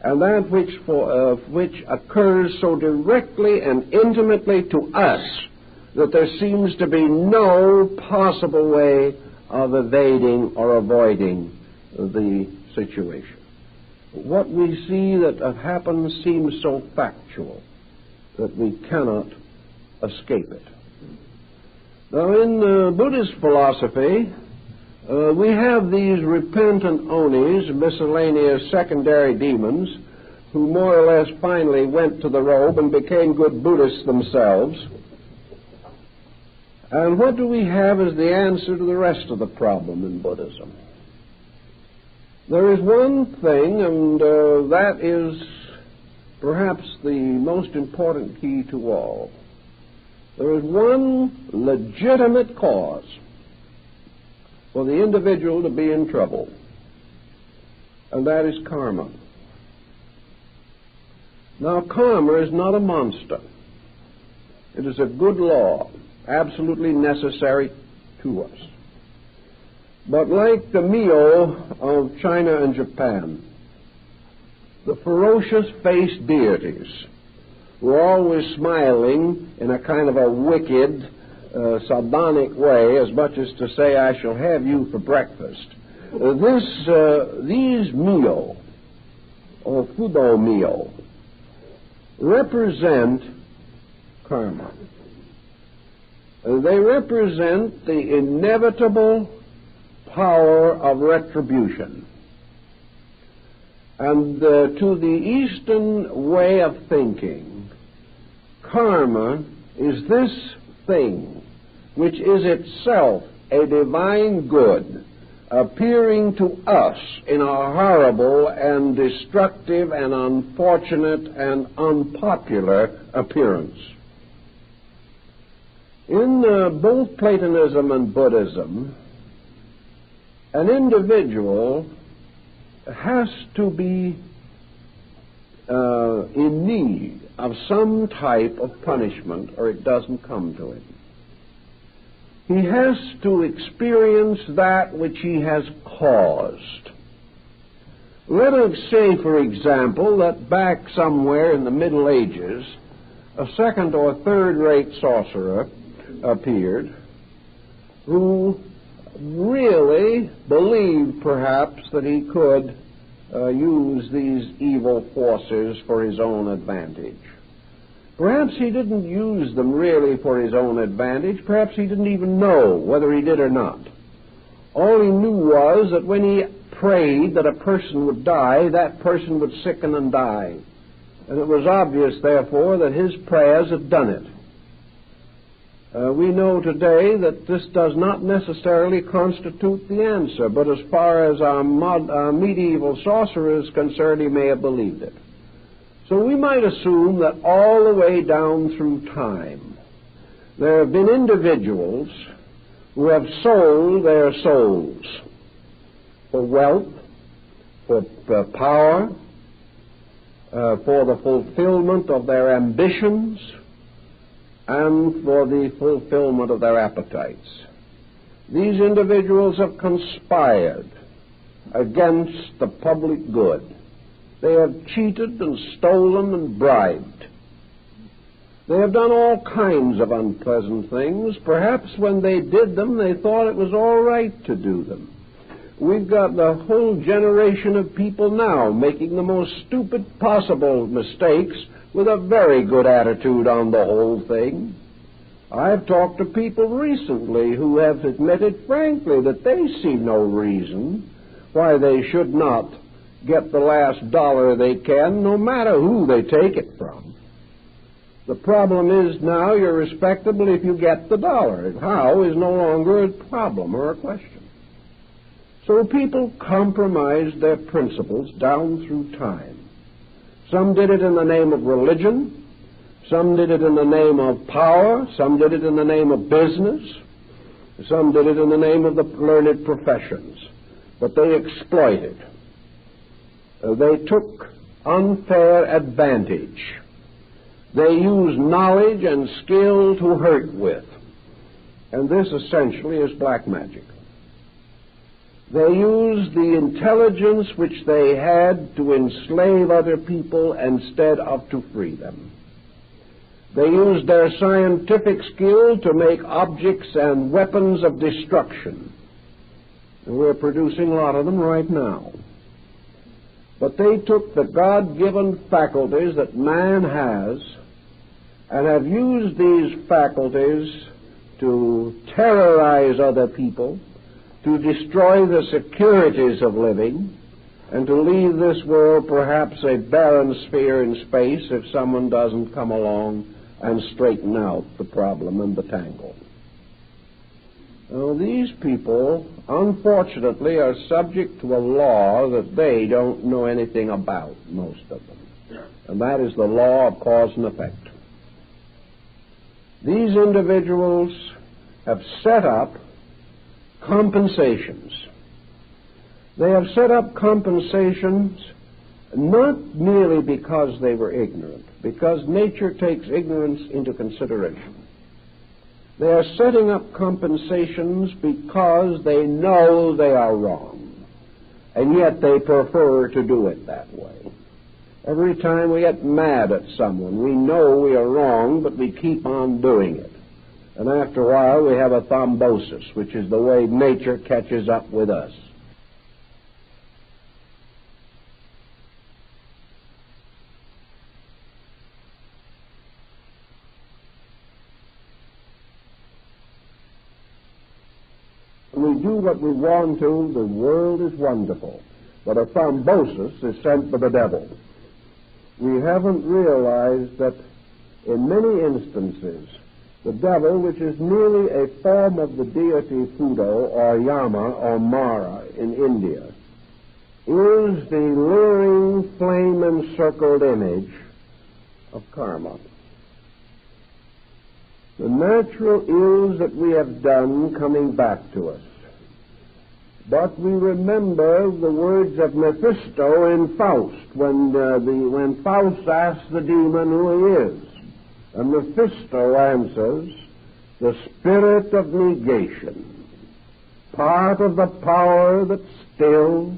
[SPEAKER 1] and that which occurs so directly and intimately to us that there seems to be no possible way of evading or avoiding the situation. What we see that happens seems so factual that we cannot escape it. Now, in Buddhist philosophy, we have these repentant onis, miscellaneous secondary demons, who more or less finally went to the robe and became good Buddhists themselves. And what do we have as the answer to the rest of the problem in Buddhism? There is one thing, and that is perhaps the most important key to all. There is one legitimate cause for the individual to be in trouble, and that is karma. Now, karma is not a monster. It is a good law, absolutely necessary to us. But like the Mio of China and Japan, the ferocious-faced deities were always smiling in a kind of a wicked, sardonic way, as much as to say, I shall have you for breakfast. These Mio, or Fudo Mio, represent karma. They represent the inevitable power of retribution. And to the Eastern way of thinking, karma is this thing which is itself a divine good, appearing to us in a horrible and destructive and unfortunate and unpopular appearance. In both Platonism and Buddhism, an individual has to be in need of some type of punishment, or it doesn't come to him. He has to experience that which he has caused. Let us say, for example, that back somewhere in the Middle Ages, a second or third-rate sorcerer appeared who really believed perhaps that he could use these evil forces for his own advantage. Perhaps he didn't use them really for his own advantage. Perhaps he didn't even know whether he did or not. All he knew was that when he prayed that a person would die, that person would sicken and die. And it was obvious, therefore, that his prayers had done it. We know today that this does not necessarily constitute the answer, but as far as our medieval sorcerer is concerned, he may have believed it. So we might assume that all the way down through time, there have been individuals who have sold their souls for wealth, for power, for the fulfillment of their ambitions, and for the fulfillment of their appetites. These individuals have conspired against the public good. They have cheated and stolen and bribed. They have done all kinds of unpleasant things. Perhaps when they did them, they thought it was all right to do them. We've got the whole generation of people now making the most stupid possible mistakes with a very good attitude on the whole thing. I've talked to people recently who have admitted frankly that they see no reason why they should not get the last dollar they can, no matter who they take it from. The problem is now you're respectable if you get the dollar. How is no longer a problem or a question. So people compromised their principles down through time. Some did it in the name of religion. Some did it in the name of power. Some did it in the name of business. Some did it in the name of the learned professions. But they exploited. They took unfair advantage. They used knowledge and skill to hurt with. And this essentially is black magic. They used the intelligence which they had to enslave other people instead of to free them. They used their scientific skill to make objects and weapons of destruction. And we're producing a lot of them right now. But they took the God-given faculties that man has and have used these faculties to terrorize other people, to destroy the securities of living, and to leave this world perhaps a barren sphere in space if someone doesn't come along and straighten out the problem and the tangle. Now, these people, unfortunately, are subject to a law that they don't know anything about, most of them, and that is the law of cause and effect. These individuals have set up compensations. They have set up compensations not merely because they were ignorant, because nature takes ignorance into consideration. They are setting up compensations because they know they are wrong, and yet they prefer to do it that way. Every time we get mad at someone, we know we are wrong, but we keep on doing it. And after a while, we have a thrombosis, which is the way nature catches up with us. We do what we want to, the world is wonderful. But a thrombosis is sent by the devil. We haven't realized that in many instances, The devil, which is merely a form of the deity Fudo or Yama or Mara in India, is the luring, flame-encircled image of karma. The natural ills that we have done coming back to us. But we remember the words of Mephisto in Faust, when Faust asks the demon who he is. And Mephisto answers, the spirit of negation, part of the power that still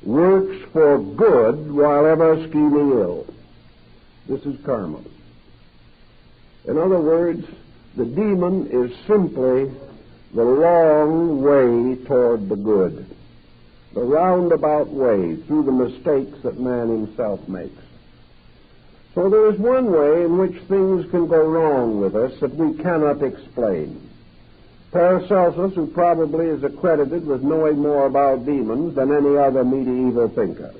[SPEAKER 1] works for good while ever scheming ill. This is karma. In other words, the demon is simply the long way toward the good, the roundabout way through the mistakes that man himself makes. So there is one way in which things can go wrong with us that we cannot explain. Paracelsus, who probably is accredited with knowing more about demons than any other medieval thinker,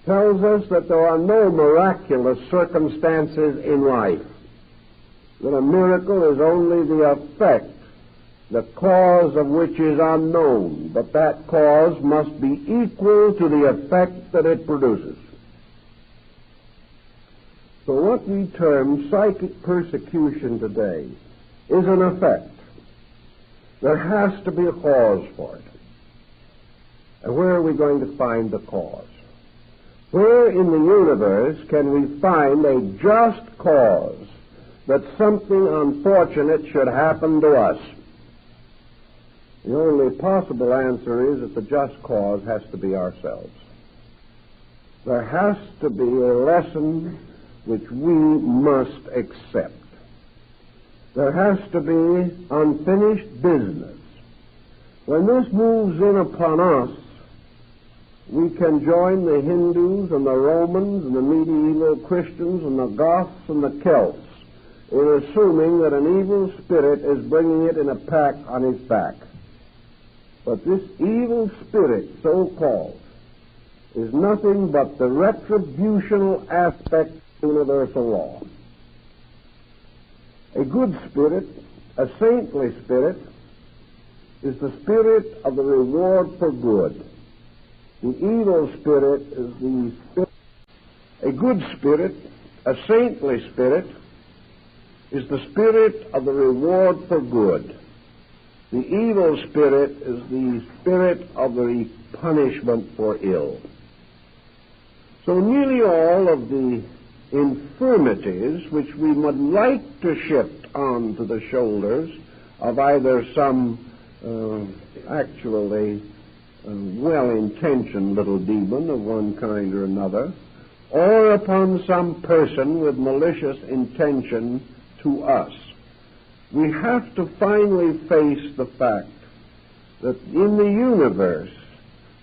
[SPEAKER 1] tells us that there are no miraculous circumstances in life, that a miracle is only the effect, the cause of which is unknown, but that cause must be equal to the effect that it produces. So what we term psychic persecution today is an effect. There has to be a cause for it. And where are we going to find the cause? Where in the universe can we find a just cause that something unfortunate should happen to us? The only possible answer is that the just cause has to be ourselves. There has to be a lesson which we must accept. There has to be unfinished business. When this moves in upon us, we can join the Hindus and the Romans and the medieval Christians and the Goths and the Celts in assuming that an evil spirit is bringing it in a pack on its back. But this evil spirit, so-called, is nothing but the retributional aspect of universal law. A good spirit, a saintly spirit, is the spirit of the reward for good. The evil spirit is the spirit. A good spirit, a saintly spirit, is the spirit of the reward for good. The evil spirit is the spirit of the punishment for ill. So nearly all of the infirmities which we would like to shift onto the shoulders of either some actually well-intentioned little demon of one kind or another, or upon some person with malicious intention to us, we have to finally face the fact that in the universe,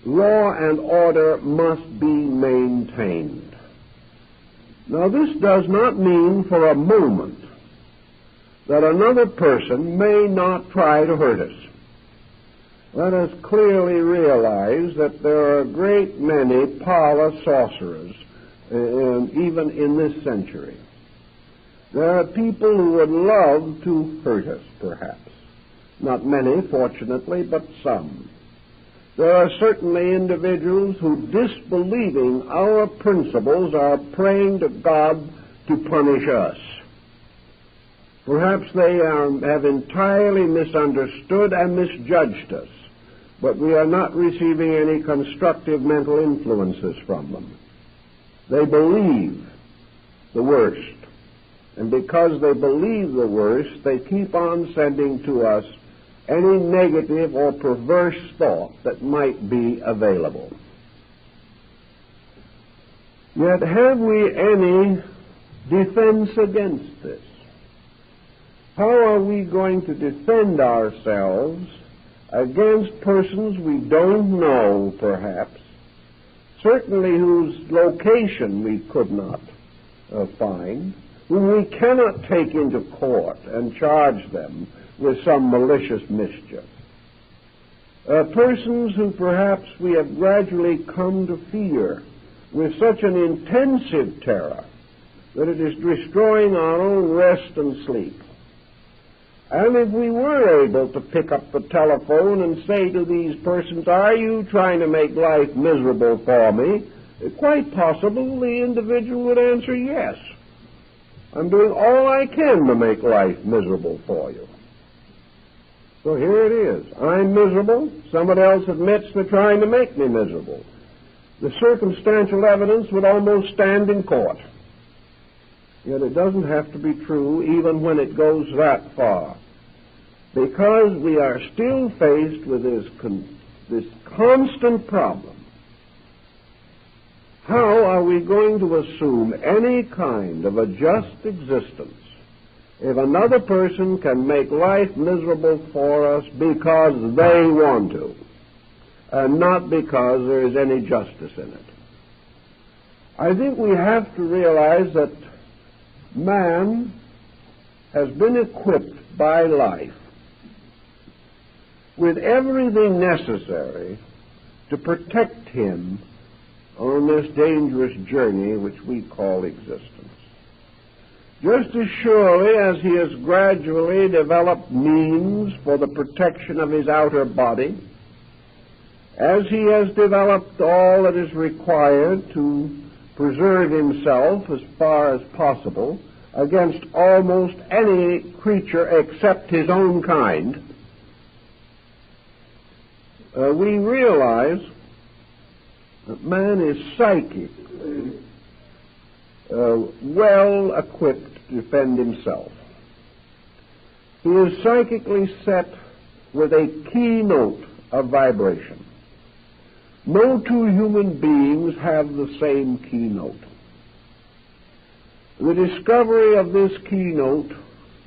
[SPEAKER 1] law and order must be maintained. Now, this does not mean for a moment that another person may not try to hurt us. Let us clearly realize that there are a great many parlor sorcerers, even in this century. There are people who would love to hurt us, perhaps. Not many, fortunately, but some. There are certainly individuals who, disbelieving our principles, are praying to God to punish us. Perhaps they have entirely misunderstood and misjudged us, but we are not receiving any constructive mental influences from them. They believe the worst. And because they believe the worst, they keep on sending to us any negative or perverse thought that might be available. Yet have we any defense against this? How are we going to defend ourselves against persons we don't know, perhaps, certainly whose location we could not find, whom we cannot take into court and charge them with some malicious mischief? Persons who perhaps we have gradually come to fear with such an intensive terror that it is destroying our own rest and sleep. And if we were able to pick up the telephone and say to these persons, "Are you trying to make life miserable for me?" it's quite possible the individual would answer, "Yes. I'm doing all I can to make life miserable for you." So here it is. I'm miserable. Somebody else admits they're trying to make me miserable. The circumstantial evidence would almost stand in court. Yet it doesn't have to be true even when it goes that far, because we are still faced with this constant problem. How are we going to assume any kind of a just existence if another person can make life miserable for us because they want to, and not because there is any justice in it? I think we have to realize that man has been equipped by life with everything necessary to protect him on this dangerous journey which we call existence. Just as surely as he has gradually developed means for the protection of his outer body, as he has developed all that is required to preserve himself as far as possible against almost any creature except his own kind, we realize that man is psychically well equipped to defend himself. He is psychically set with a keynote of vibration. No two human beings have the same keynote. The discovery of this keynote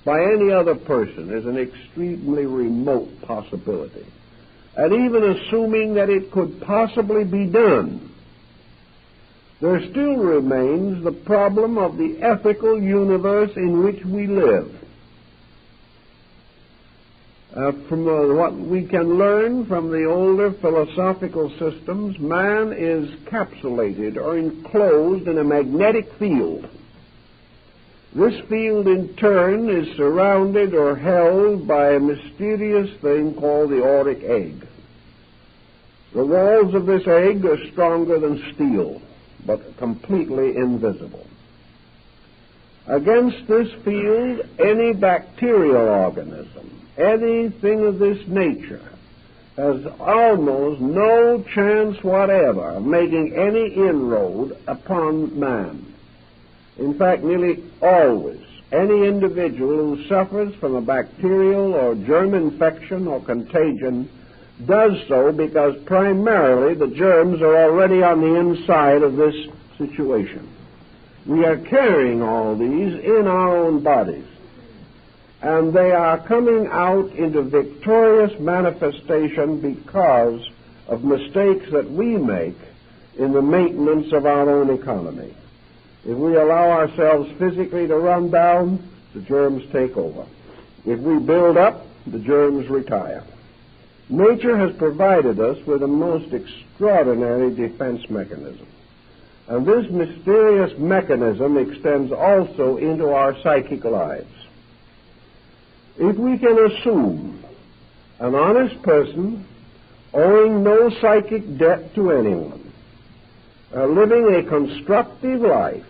[SPEAKER 1] by any other person is an extremely remote possibility. And even assuming that it could possibly be done, there still remains the problem of the ethical universe in which we live. From what we can learn from the older philosophical systems, man is capsulated or enclosed in a magnetic field. This field, in turn, is surrounded or held by a mysterious thing called the auric egg. The walls of this egg are stronger than steel, but completely invisible. Against this field, any bacterial organism, anything of this nature, has almost no chance whatever of making any inroad upon man. In fact, nearly always, any individual who suffers from a bacterial or germ infection or contagion does so because primarily the germs are already on the inside of this situation. We are carrying all these in our own bodies, and they are coming out into victorious manifestation because of mistakes that we make in the maintenance of our own economy. If we allow ourselves physically to run down, the germs take over. If we build up, the germs retire. Nature has provided us with a most extraordinary defense mechanism. And this mysterious mechanism extends also into our psychic lives. If we can assume an honest person owing no psychic debt to anyone, living a constructive life,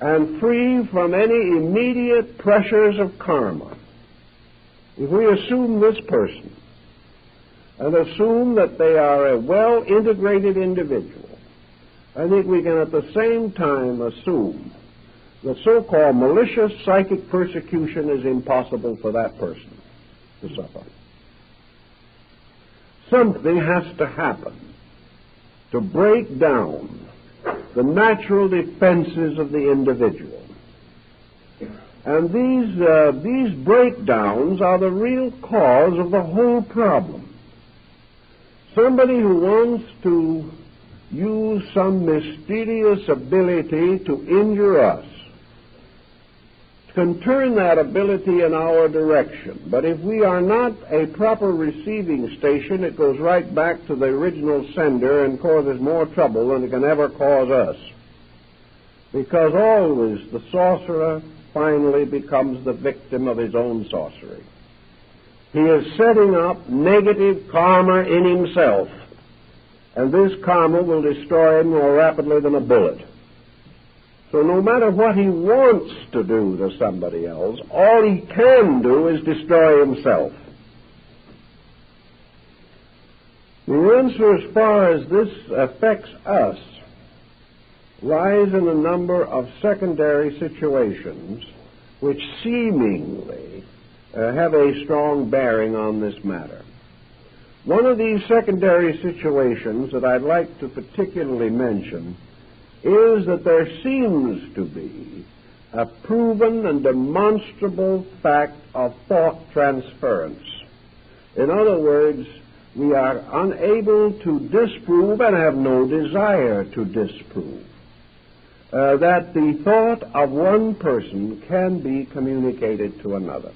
[SPEAKER 1] and free from any immediate pressures of karma, if we assume this person and assume that they are a well-integrated individual, I think we can at the same time assume that so-called malicious psychic persecution is impossible for that person to suffer. Something has to happen to break down the natural defenses of the individual. And these breakdowns are the real cause of the whole problem. Somebody who wants to use some mysterious ability to injure us can turn that ability in our direction. But if we are not a proper receiving station, it goes right back to the original sender and causes more trouble than it can ever cause us. Because always the sorcerer finally becomes the victim of his own sorcery. He is setting up negative karma in himself, and this karma will destroy him more rapidly than a bullet. So no matter what he wants to do to somebody else, all he can do is destroy himself. The answer as far as this affects us lies in a number of secondary situations which seemingly have a strong bearing on this matter. One of these secondary situations that I'd like to particularly mention is that there seems to be a proven and demonstrable fact of thought transference. In other words, we are unable to disprove and have no desire to disprove that the thought of one person can be communicated to another.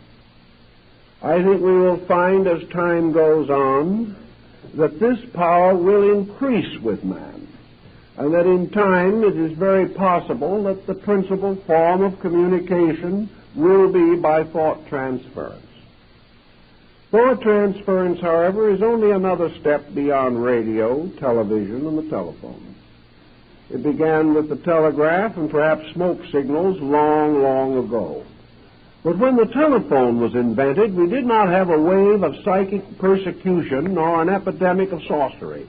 [SPEAKER 1] I think we will find as time goes on that this power will increase with man, and that in time it is very possible that the principal form of communication will be by thought transference. Thought transference, however, is only another step beyond radio, television, and the telephone. It began with the telegraph and perhaps smoke signals long, long ago. But when the telephone was invented, we did not have a wave of psychic persecution nor an epidemic of sorcery.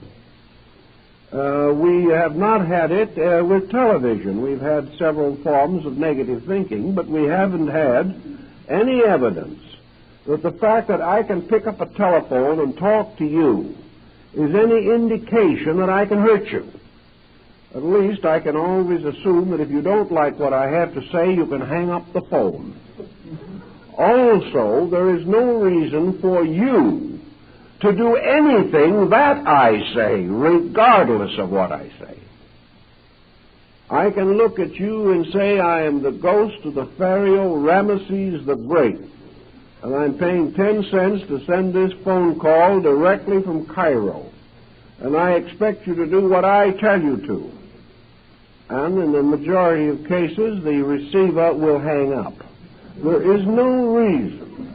[SPEAKER 1] We have not had it with television. We've had several forms of negative thinking, but we haven't had any evidence that the fact that I can pick up a telephone and talk to you is any indication that I can hurt you. At least I can always assume that if you don't like what I have to say, you can hang up the phone. Also, there is no reason for you to do anything that I say, regardless of what I say. I can look at you and say I am the ghost of the Pharaoh Ramesses the Great, and I'm paying 10 cents to send this phone call directly from Cairo, and I expect you to do what I tell you to. And in the majority of cases, the receiver will hang up. There is no reason,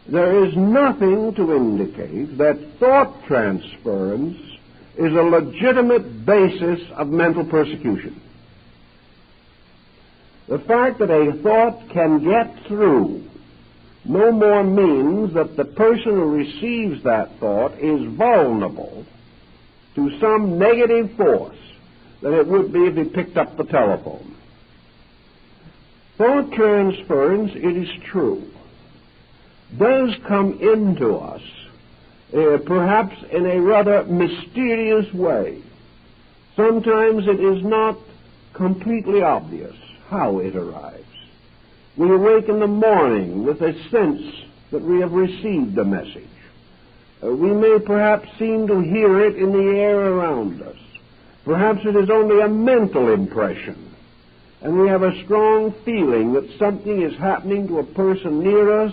[SPEAKER 1] there is nothing to indicate that thought transference is a legitimate basis of mental persecution. The fact that a thought can get through no more means that the person who receives that thought is vulnerable to some negative force than it would be if he picked up the telephone. Thought transference, it is true, does come into us, perhaps in a rather mysterious way. Sometimes it is not completely obvious how it arrives. We awake in the morning with a sense that we have received a message. We may perhaps seem to hear it in the air around us. Perhaps it is only a mental impression, and we have a strong feeling that something is happening to a person near us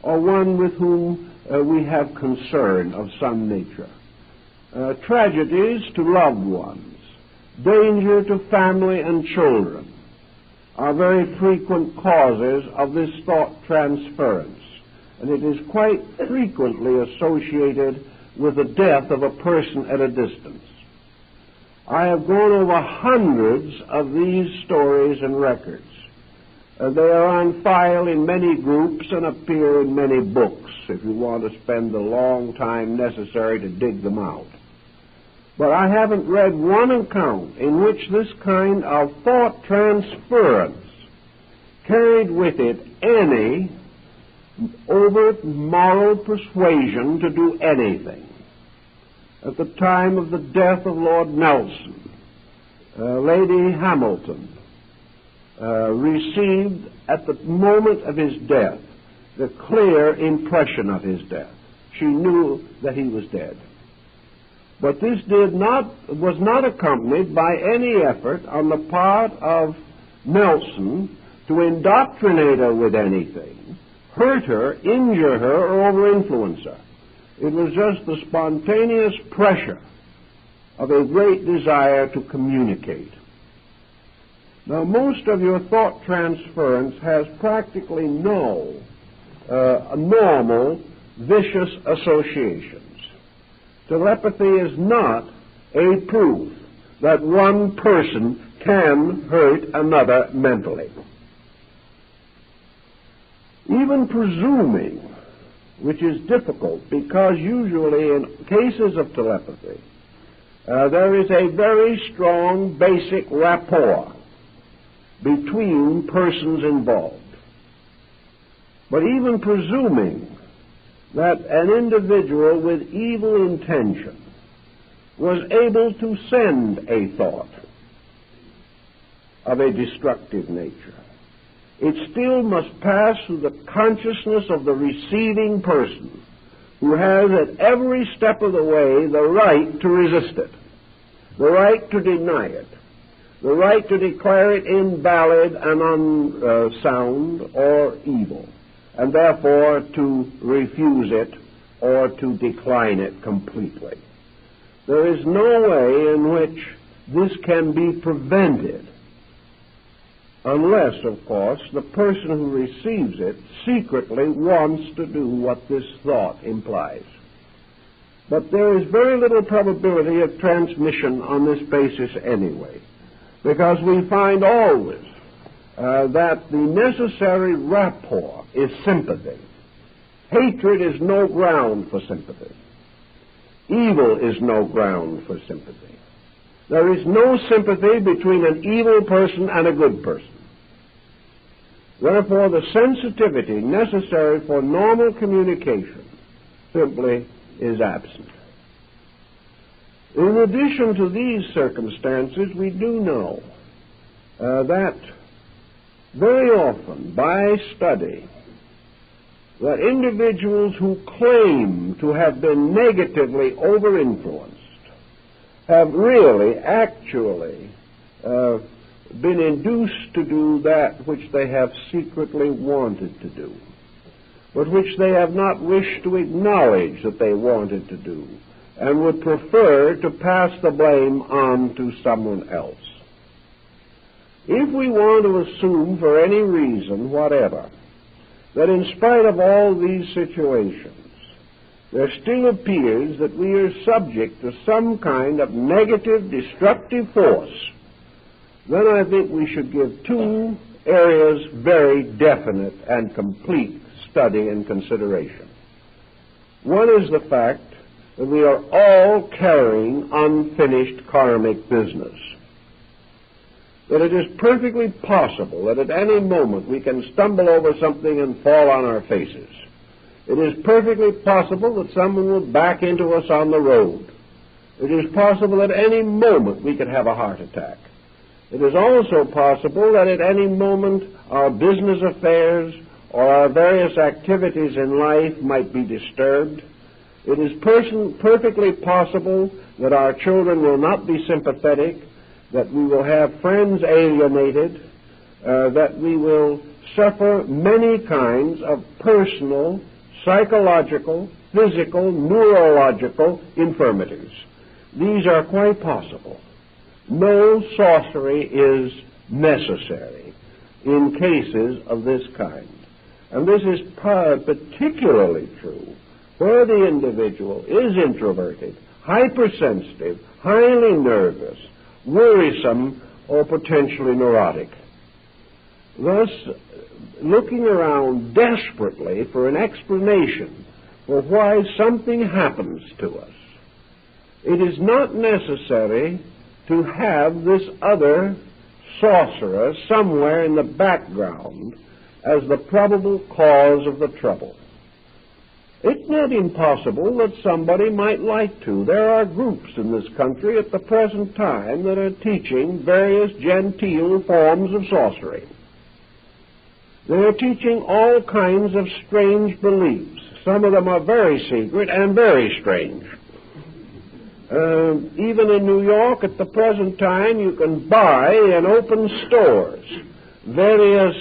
[SPEAKER 1] or one with whom we have concern of some nature. Tragedies to loved ones, danger to family and children are very frequent causes of this thought transference, and it is quite frequently associated with the death of a person at a distance. I have gone over hundreds of these stories and records. They are on file in many groups and appear in many books if you want to spend the long time necessary to dig them out. But I haven't read one account in which this kind of thought transference carried with it any overt moral persuasion to do anything. At the time of the death of Lord Nelson, Lady Hamilton received at the moment of his death the clear impression of his death. She knew that he was dead. But this was not accompanied by any effort on the part of Nelson to indoctrinate her with anything, hurt her, injure her, or over-influence her. It was just the spontaneous pressure of a great desire to communicate. Now, most of your thought transference has practically no normal vicious associations. Telepathy is not a proof that one person can hurt another mentally. Even presuming, which is difficult because usually in cases of telepathy, there is a very strong basic rapport between persons involved. But even presuming that an individual with evil intention was able to send a thought of a destructive nature, it still must pass through the consciousness of the receiving person, who has at every step of the way the right to resist it, the right to deny it, the right to declare it invalid and unsound or evil, and therefore to refuse it or to decline it completely. There is no way in which this can be prevented unless, of course, the person who receives it secretly wants to do what this thought implies. But there is very little probability of transmission on this basis anyway, because we find always that the necessary rapport is sympathy. Hatred is no ground for sympathy. Evil is no ground for sympathy. There is no sympathy between an evil person and a good person. Therefore, the sensitivity necessary for normal communication simply is absent. In addition to these circumstances, we do know that very often, by study, that individuals who claim to have been negatively over-influenced have really, actually, been induced to do that which they have secretly wanted to do, but which they have not wished to acknowledge that they wanted to do, and would prefer to pass the blame on to someone else. If we want to assume for any reason whatever that in spite of all these situations, there still appears that we are subject to some kind of negative, destructive force, then I think we should give two areas very definite and complete study and consideration. One is the fact that we are all carrying unfinished karmic business. That it is perfectly possible that at any moment we can stumble over something and fall on our faces. It is perfectly possible that someone will back into us on the road. It is possible that at any moment we could have a heart attack. It is also possible that at any moment our business affairs or our various activities in life might be disturbed. It is perfectly possible that our children will not be sympathetic, that we will have friends alienated, that we will suffer many kinds of personal, psychological, physical, neurological infirmities. These are quite possible. No sorcery is necessary in cases of this kind. And this is particularly true where the individual is introverted, hypersensitive, highly nervous, worrisome, or potentially neurotic. Thus, looking around desperately for an explanation for why something happens to us, it is not necessary to have this other sorcerer somewhere in the background as the probable cause of the trouble. It's not impossible that somebody might like to. There are groups in this country at the present time that are teaching various genteel forms of sorcery. They are teaching all kinds of strange beliefs. Some of them are very secret and very strange. Even in New York at the present time, you can buy in open stores various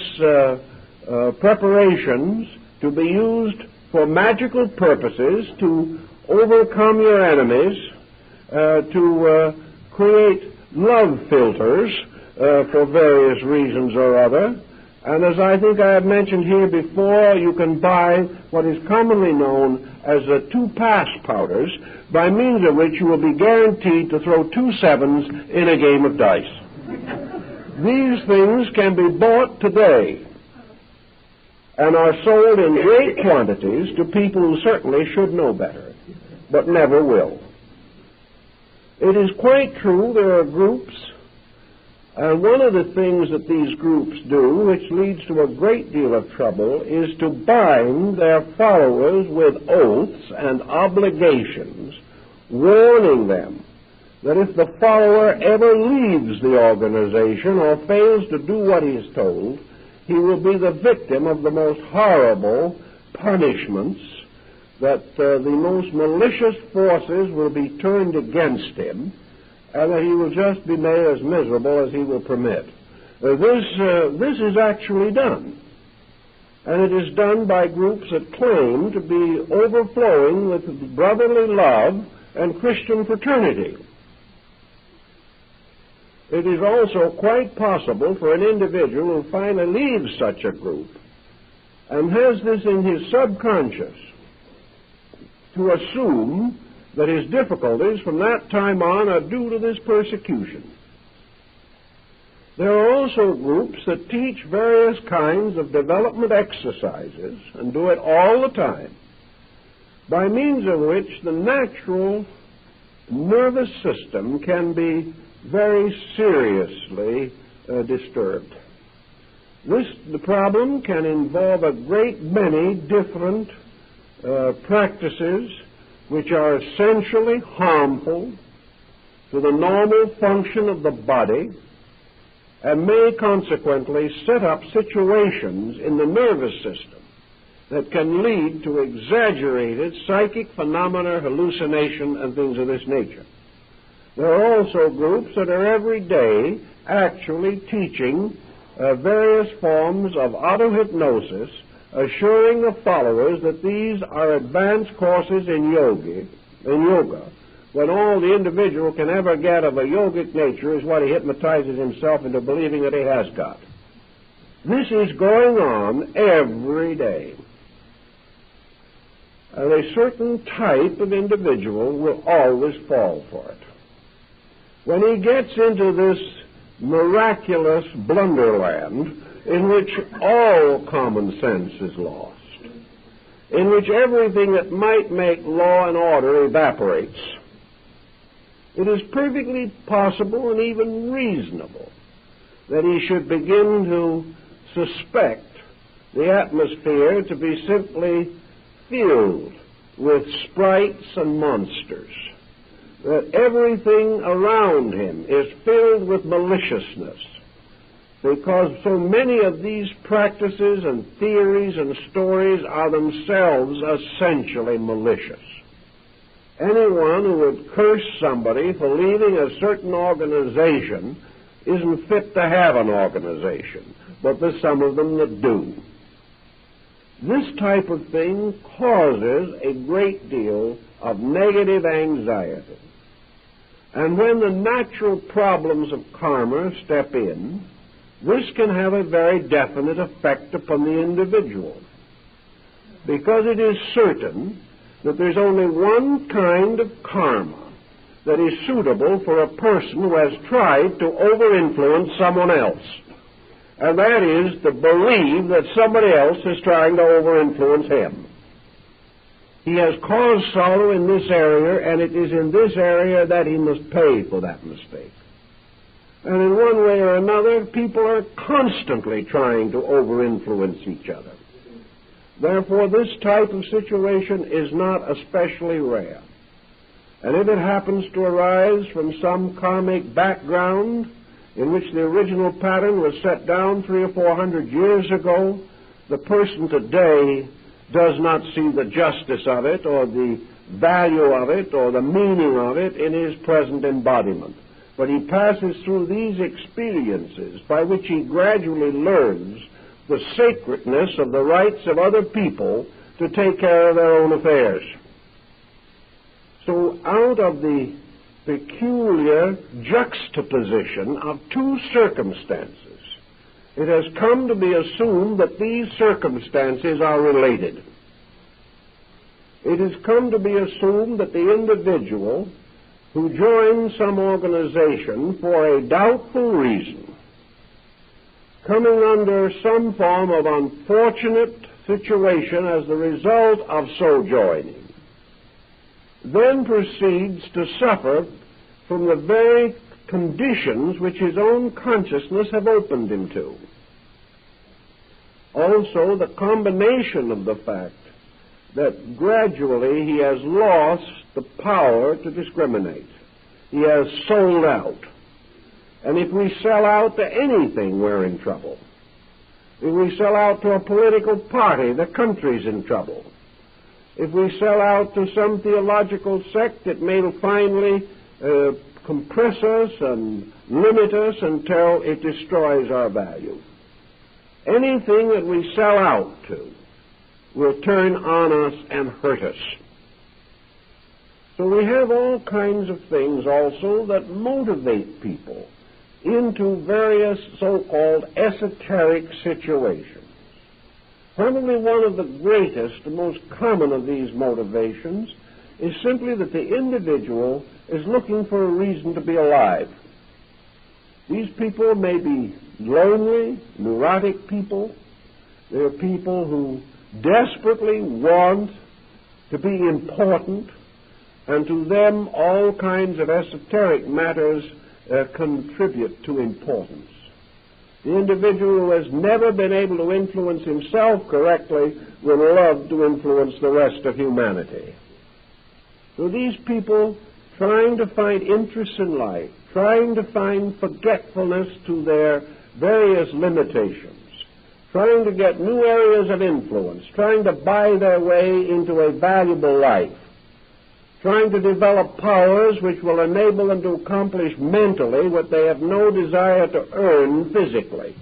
[SPEAKER 1] preparations to be used for magical purposes to overcome your enemies, to create love filters for various reasons or other. And as I think I have mentioned here before, you can buy what is commonly known as the 2-pass powders, by means of which you will be guaranteed to throw 2 sevens in a game of dice. These things can be bought today and are sold in great quantities to people who certainly should know better, but never will. It is quite true there are groups, and one of the things that these groups do, which leads to a great deal of trouble, is to bind their followers with oaths and obligations, warning them that if the follower ever leaves the organization or fails to do what he is told, he will be the victim of the most horrible punishments, that the most malicious forces will be turned against him, and that he will just be made as miserable as he will permit. This is actually done. And it is done by groups that claim to be overflowing with brotherly love and Christian fraternity. It is also quite possible for an individual who finally leaves such a group and has this in his subconscious to assume that his difficulties from that time on are due to this persecution. There are also groups that teach various kinds of development exercises, and do it all the time, by means of which the natural nervous system can be very seriously disturbed. The problem can involve a great many different practices which are essentially harmful to the normal function of the body and may consequently set up situations in the nervous system that can lead to exaggerated psychic phenomena, hallucination, and things of this nature. There are also groups that are every day actually teaching various forms of auto-hypnosis, assuring the followers that these are advanced courses in yoga, when all the individual can ever get of a yogic nature is what he hypnotizes himself into believing that he has got. This is going on every day. And a certain type of individual will always fall for it. When he gets into this miraculous blunderland in which all common sense is lost, in which everything that might make law and order evaporates, it is perfectly possible and even reasonable that he should begin to suspect the atmosphere to be simply filled with sprites and monsters, that everything around him is filled with maliciousness, because so many of these practices and theories and stories are themselves essentially malicious. Anyone who would curse somebody for leaving a certain organization isn't fit to have an organization, but there's some of them that do. This type of thing causes a great deal of negative anxiety. And when the natural problems of karma step in, this can have a very definite effect upon the individual, because it is certain that there's only one kind of karma that is suitable for a person who has tried to over-influence someone else, and that is to believe that somebody else is trying to over-influence him. He has caused sorrow in this area, and it is in this area that he must pay for that mistake. And in one way or another, people are constantly trying to over-influence each other. Therefore, this type of situation is not especially rare. And if it happens to arise from some karmic background in which the original pattern was set down 300 or 400 years ago, the person today does not see the justice of it or the value of it or the meaning of it in his present embodiment. But he passes through these experiences by which he gradually learns the sacredness of the rights of other people to take care of their own affairs. So out of the peculiar juxtaposition of two circumstances. It has come to be assumed that these circumstances are related. It has come to be assumed that the individual who joins some organization for a doubtful reason, coming under some form of unfortunate situation as the result of so joining, then proceeds to suffer from the very conditions which his own consciousness have opened him to. Also, the combination of the fact that gradually he has lost the power to discriminate. He has sold out. And if we sell out to anything, we're in trouble. If we sell out to a political party, the country's in trouble. If we sell out to some theological sect, it may finally compress us and limit us until it destroys our value. Anything that we sell out to will turn on us and hurt us. So we have all kinds of things also that motivate people into various so-called esoteric situations. Probably one of the greatest and most common of these motivations is simply that the individual is looking for a reason to be alive. These people may be lonely, neurotic people. They're people who desperately want to be important, and to them all kinds of esoteric matters contribute to importance. The individual who has never been able to influence himself correctly will love to influence the rest of humanity. So these people trying to find interest in life, trying to find forgetfulness to their various limitations, trying to get new areas of influence, trying to buy their way into a valuable life, trying to develop powers which will enable them to accomplish mentally what they have no desire to earn physically.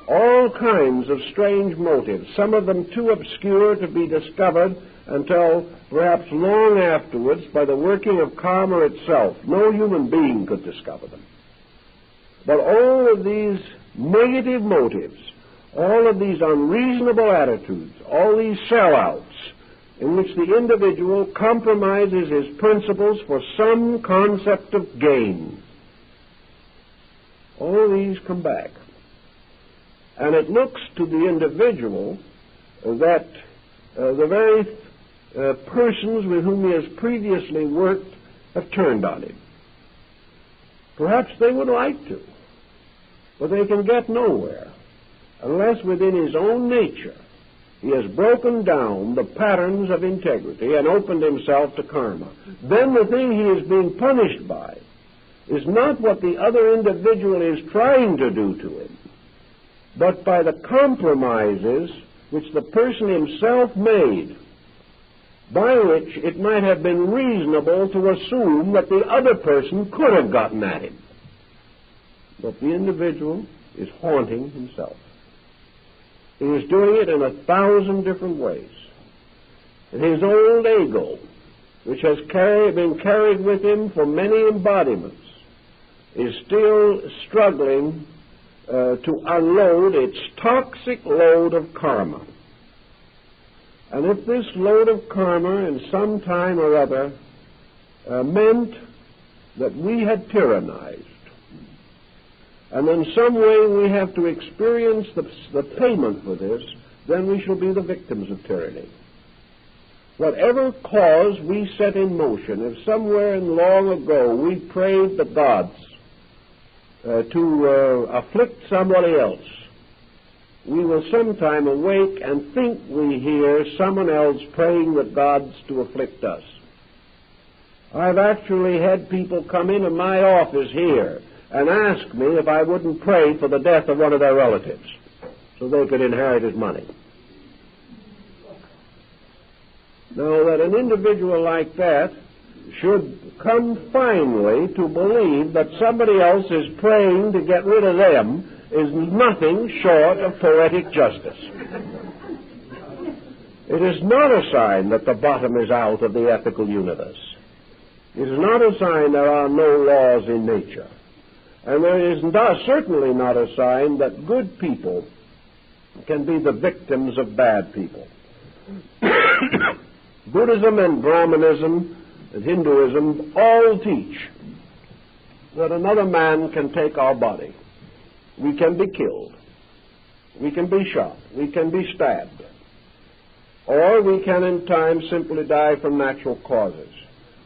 [SPEAKER 1] All kinds of strange motives, some of them too obscure to be discovered until perhaps long afterwards by the working of karma itself. No human being could discover them. But all of these negative motives, all of these unreasonable attitudes, all these sellouts, in which the individual compromises his principles for some concept of gain. All these come back. And it looks to the individual that the very persons with whom he has previously worked have turned on him. Perhaps they would like to, but they can get nowhere unless within his own nature he has broken down the patterns of integrity and opened himself to karma. Then the thing he is being punished by is not what the other individual is trying to do to him, but by the compromises which the person himself made, by which it might have been reasonable to assume that the other person could have gotten at him. But the individual is haunting himself. He is doing it in 1,000 different ways. And his old ego, which has been carried with him for many embodiments, is still struggling to unload its toxic load of karma. And if this load of karma in some time or other meant that we had tyrannized, and in some way we have to experience the payment for this, then we shall be the victims of tyranny. Whatever cause we set in motion, if somewhere long ago we prayed the gods to afflict somebody else, we will sometime awake and think we hear someone else praying the gods to afflict us. I've actually had people come into my office here and ask me if I wouldn't pray for the death of one of their relatives so they could inherit his money. Now, that an individual like that should come finally to believe that somebody else is praying to get rid of them is nothing short of poetic justice. It is not a sign that the bottom is out of the ethical universe. It is not a sign there are no laws in nature. And there is certainly not a sign that good people can be the victims of bad people. Buddhism and Brahmanism and Hinduism all teach that another man can take our body. We can be killed. We can be shot. We can be stabbed. Or we can in time simply die from natural causes.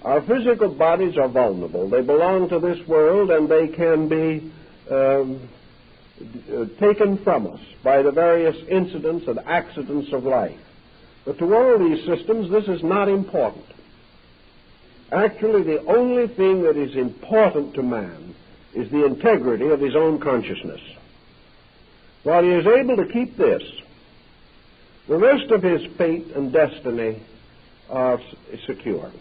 [SPEAKER 1] Our physical bodies are vulnerable. They belong to this world, and they can be taken from us by the various incidents and accidents of life. But to all these systems, this is not important. Actually, the only thing that is important to man is the integrity of his own consciousness. While he is able to keep this, the rest of his fate and destiny are secure.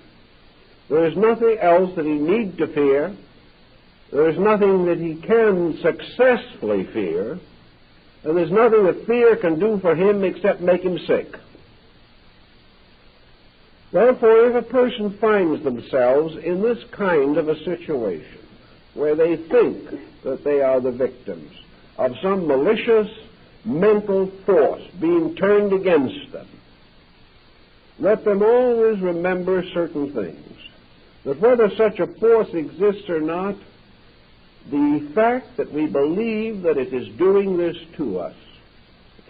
[SPEAKER 1] There is nothing else that he need to fear. There is nothing that he can successfully fear. And there's nothing that fear can do for him except make him sick. Therefore, if a person finds themselves in this kind of a situation where they think that they are the victims of some malicious mental force being turned against them, let them always remember certain things. That whether such a force exists or not, the fact that we believe that it is doing this to us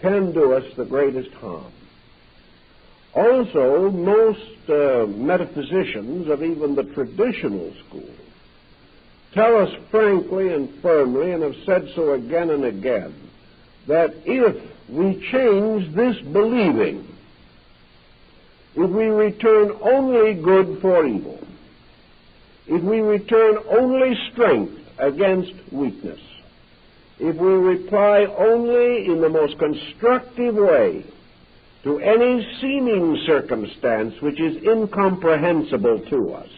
[SPEAKER 1] can do us the greatest harm. Also, most metaphysicians of even the traditional school tell us frankly and firmly, and have said so again and again, that if we change this believing, if we return only good for evil, if we return only strength against weakness, if we reply only in the most constructive way to any seeming circumstance which is incomprehensible to us,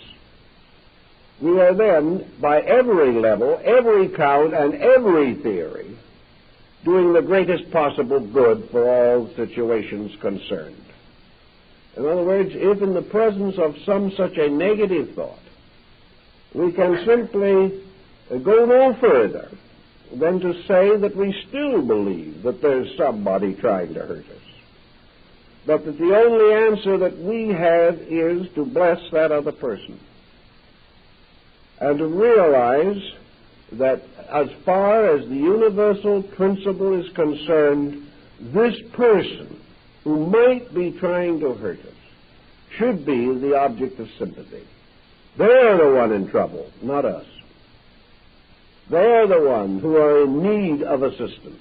[SPEAKER 1] we are then, by every level, every count, and every theory, doing the greatest possible good for all situations concerned. In other words, if in the presence of some such a negative thought, we can simply go no further than to say that we still believe that there's somebody trying to hurt us, but that the only answer that we have is to bless that other person, and to realize that as far as the universal principle is concerned, this person who might be trying to hurt us should be the object of sympathy. They're the one in trouble, not us. They're the ones who are in need of assistance.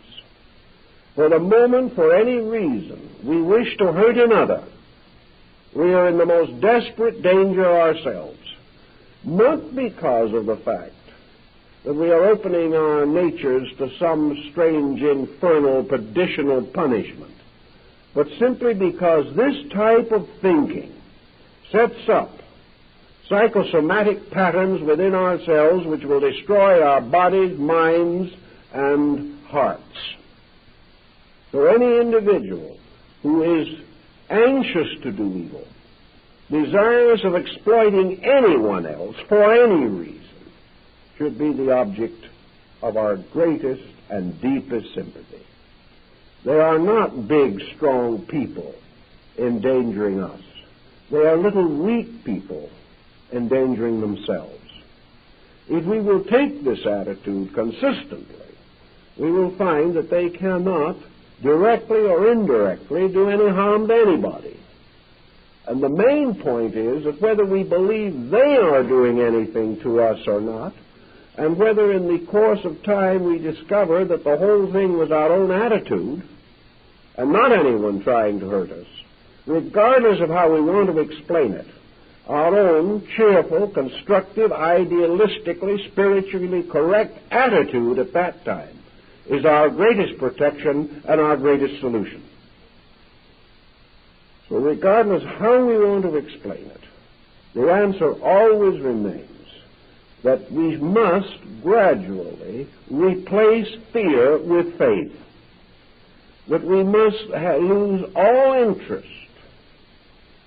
[SPEAKER 1] For the moment, for any reason, we wish to hurt another, we are in the most desperate danger ourselves, not because of the fact that we are opening our natures to some strange, infernal, perditional punishment, but simply because this type of thinking sets up psychosomatic patterns within ourselves which will destroy our bodies, minds, and hearts. So any individual who is anxious to do evil, desirous of exploiting anyone else for any reason, should be the object of our greatest and deepest sympathy. They are not big, strong people endangering us. They are little, weak people endangering themselves. If we will take this attitude consistently, we will find that they cannot, directly or indirectly, do any harm to anybody. And the main point is that whether we believe they are doing anything to us or not, and whether in the course of time we discover that the whole thing was our own attitude and not anyone trying to hurt us, regardless of how we want to explain it, our own cheerful, constructive, idealistically, spiritually correct attitude at that time is our greatest protection and our greatest solution. So regardless how we want to explain it, the answer always remains that we must gradually replace fear with faith, that we must lose all interest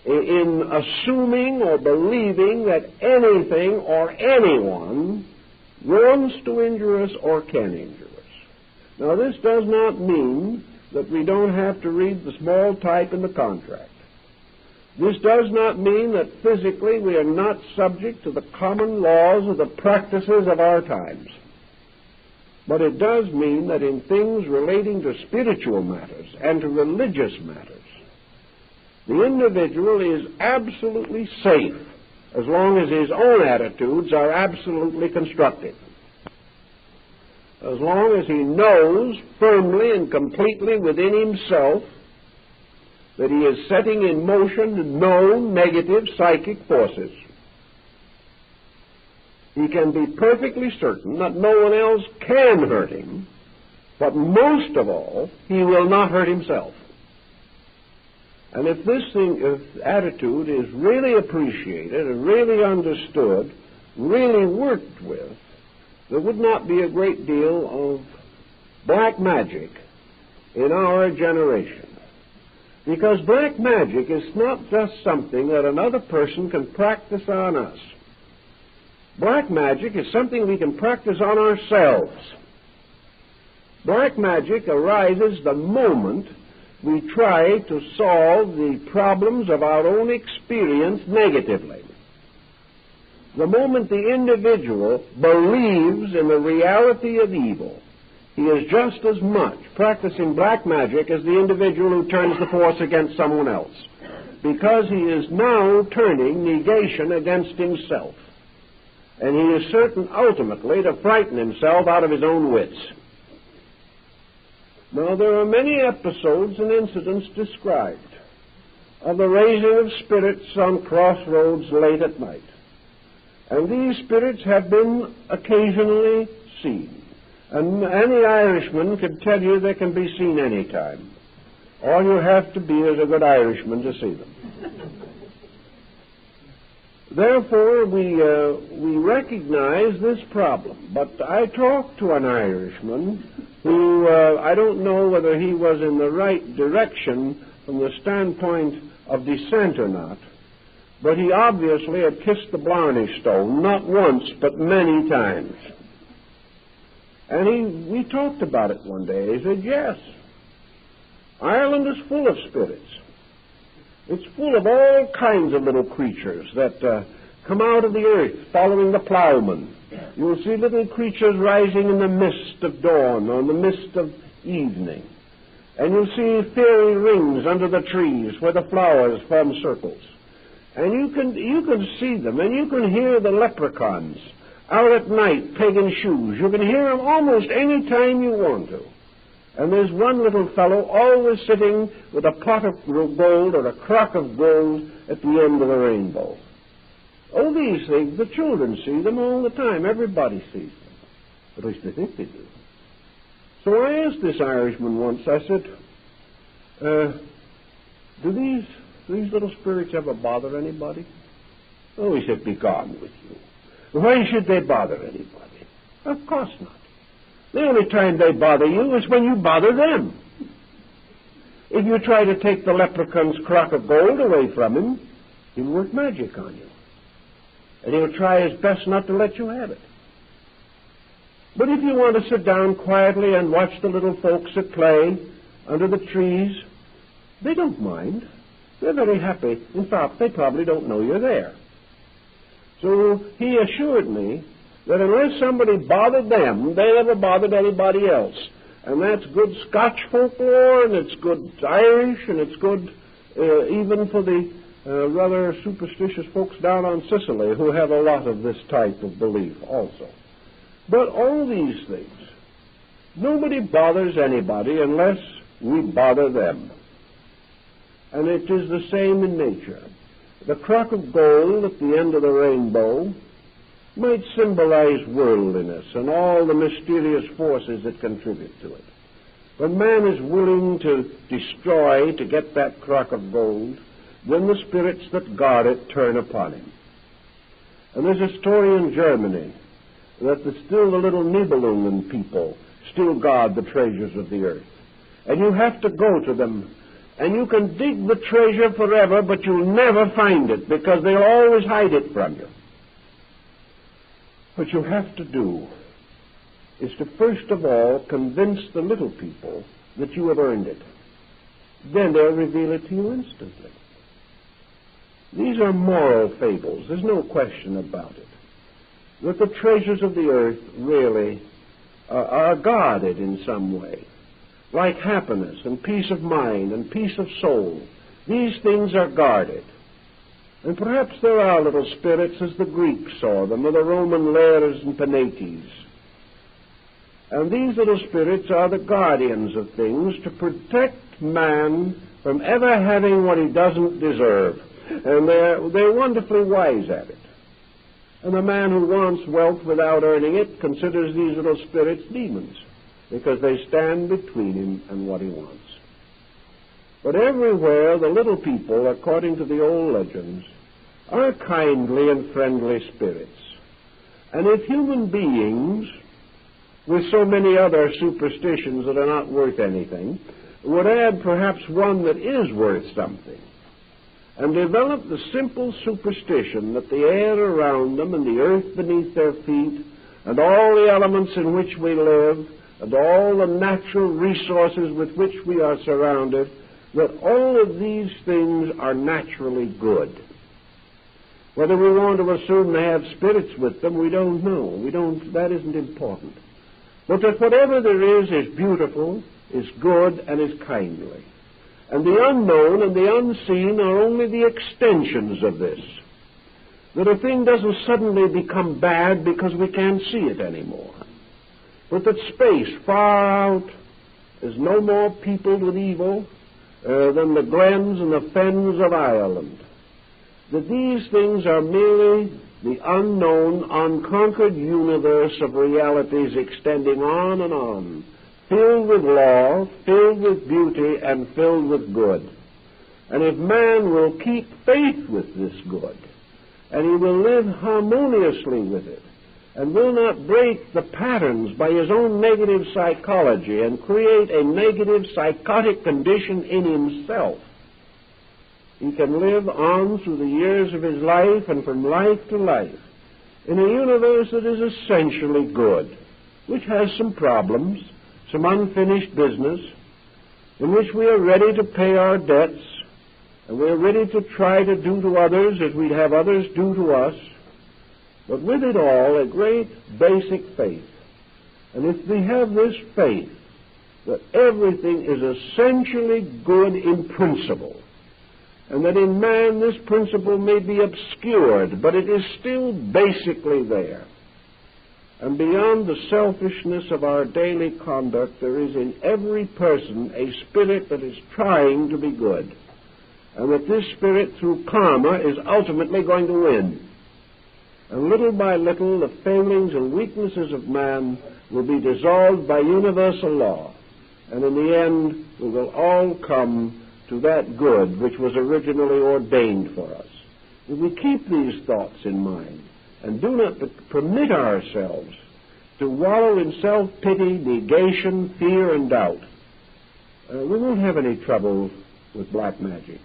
[SPEAKER 1] in assuming or believing that anything or anyone wants to injure us or can injure us. Now, this does not mean that we don't have to read the small type in the contract. This does not mean that physically we are not subject to the common laws of the practices of our times. But it does mean that in things relating to spiritual matters and to religious matters, the individual is absolutely safe as long as his own attitudes are absolutely constructive. As long as he knows firmly and completely within himself that he is setting in motion no negative psychic forces, he can be perfectly certain that no one else can hurt him, but most of all, he will not hurt himself. And if this attitude is really appreciated and really understood, really worked with, there would not be a great deal of black magic in our generation. Because black magic is not just something that another person can practice on us. Black magic is something we can practice on ourselves. Black magic arises the moment we try to solve the problems of our own experience negatively. The moment the individual believes in the reality of evil, he is just as much practicing black magic as the individual who turns the force against someone else, because he is now turning negation against himself. And he is certain ultimately to frighten himself out of his own wits. Now, there are many episodes and incidents described of the raising of spirits on crossroads late at night. And these spirits have been occasionally seen. And any Irishman can tell you they can be seen any time. All you have to be is a good Irishman to see them. Therefore, we recognize this problem. But I talked to an Irishman who, I don't know whether he was in the right direction from the standpoint of descent or not, but he obviously had kissed the Blarney Stone, not once, but many times. And we talked about it one day. He said, yes, Ireland is full of spirits. It's full of all kinds of little creatures that come out of the earth following the plowman. You will see little creatures rising in the mist of dawn or in the mist of evening. And you'll see fairy rings under the trees where the flowers form circles. And you can see them, and you can hear the leprechauns out at night pegging shoes. You can hear them almost any time you want to. And there's one little fellow always sitting with a pot of gold or a crock of gold at the end of the rainbow. Oh, these things, the children see them all the time. Everybody sees them. At least they think they do. So I asked this Irishman once, I said, do these little spirits ever bother anybody? Oh, he said, be gone with you. Why should they bother anybody? Of course not. The only time they bother you is when you bother them. If you try to take the leprechaun's crock of gold away from him, he'll work magic on you. And he'll try his best not to let you have it. But if you want to sit down quietly and watch the little folks at play under the trees, they don't mind. They're very happy. In fact, they probably don't know you're there. So he assured me that unless somebody bothered them, they never bothered anybody else. And that's good Scotch folklore, and it's good Irish, and it's good even for the rather superstitious folks down on Sicily who have a lot of this type of belief also. But all these things, nobody bothers anybody unless we bother them. And it is the same in nature. The crock of gold at the end of the rainbow might symbolize worldliness and all the mysterious forces that contribute to it. When man is willing to destroy to get that crock of gold, then the spirits that guard it turn upon him. And there's a story in Germany that still the little Nibelungen people still guard the treasures of the earth. And you have to go to them And you can dig the treasure forever, but you'll never find it because they'll always hide it from you. What you have to do is to first of all convince the little people that you have earned it. Then they'll reveal it to you instantly. These are moral fables. There's no question about it. That the treasures of the earth really are guarded in some way. Like happiness and peace of mind and peace of soul. These things are guarded. And perhaps there are little spirits as the Greeks saw them, or the Roman Lares and Penates. And these little spirits are the guardians of things to protect man from ever having what he doesn't deserve. And they're wonderfully wise at it. And the man who wants wealth without earning it considers these little spirits demons, because they stand between him and what he wants. But everywhere the little people, according to the old legends, are kindly and friendly spirits. And if human beings, with so many other superstitions that are not worth anything, would add perhaps one that is worth something, and develop the simple superstition that the air around them and the earth beneath their feet and all the elements in which we live and all the natural resources with which we are surrounded, that all of these things are naturally good. Whether we want to assume they have spirits with them, we don't know. That isn't important. But that whatever there is beautiful, is good, and is kindly. And the unknown and the unseen are only the extensions of this. That a thing doesn't suddenly become bad because we can't see it anymore. But that space far out is no more peopled with evil than the glens and the fens of Ireland. That these things are merely the unknown, unconquered universe of realities extending on and on, filled with law, filled with beauty, and filled with good. And if man will keep faith with this good, and he will live harmoniously with it, and will not break the patterns by his own negative psychology and create a negative psychotic condition in himself, he can live on through the years of his life and from life to life in a universe that is essentially good, which has some problems, some unfinished business, in which we are ready to pay our debts, and we're ready to try to do to others as we'd have others do to us, but with it all a great basic faith. And if we have this faith that everything is essentially good in principle, and that in man this principle may be obscured, but it is still basically there, and beyond the selfishness of our daily conduct, there is in every person a spirit that is trying to be good, and that this spirit, through karma, is ultimately going to win. And little by little, the failings and weaknesses of man will be dissolved by universal law, and in the end we will all come to that good which was originally ordained for us. If we keep these thoughts in mind and do not permit ourselves to wallow in self-pity, negation, fear, and doubt, we won't have any trouble with black magic.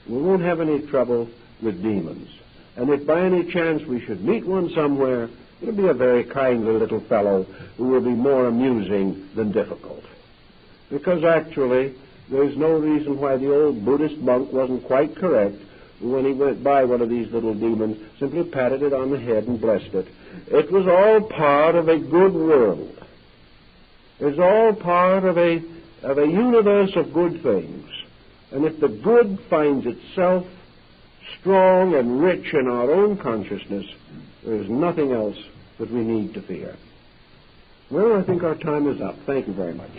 [SPEAKER 1] We won't have any trouble with demons. And if by any chance we should meet one somewhere, it'll be a very kindly little fellow who will be more amusing than difficult. Because actually, there's no reason why the old Buddhist monk wasn't quite correct when he went by one of these little demons, simply patted it on the head and blessed it. It was all part of a good world. It's all part of a universe of good things. And if the good finds itself strong and rich in our own consciousness, there is nothing else that we need to fear. Well, I think our time is up. Thank you very much.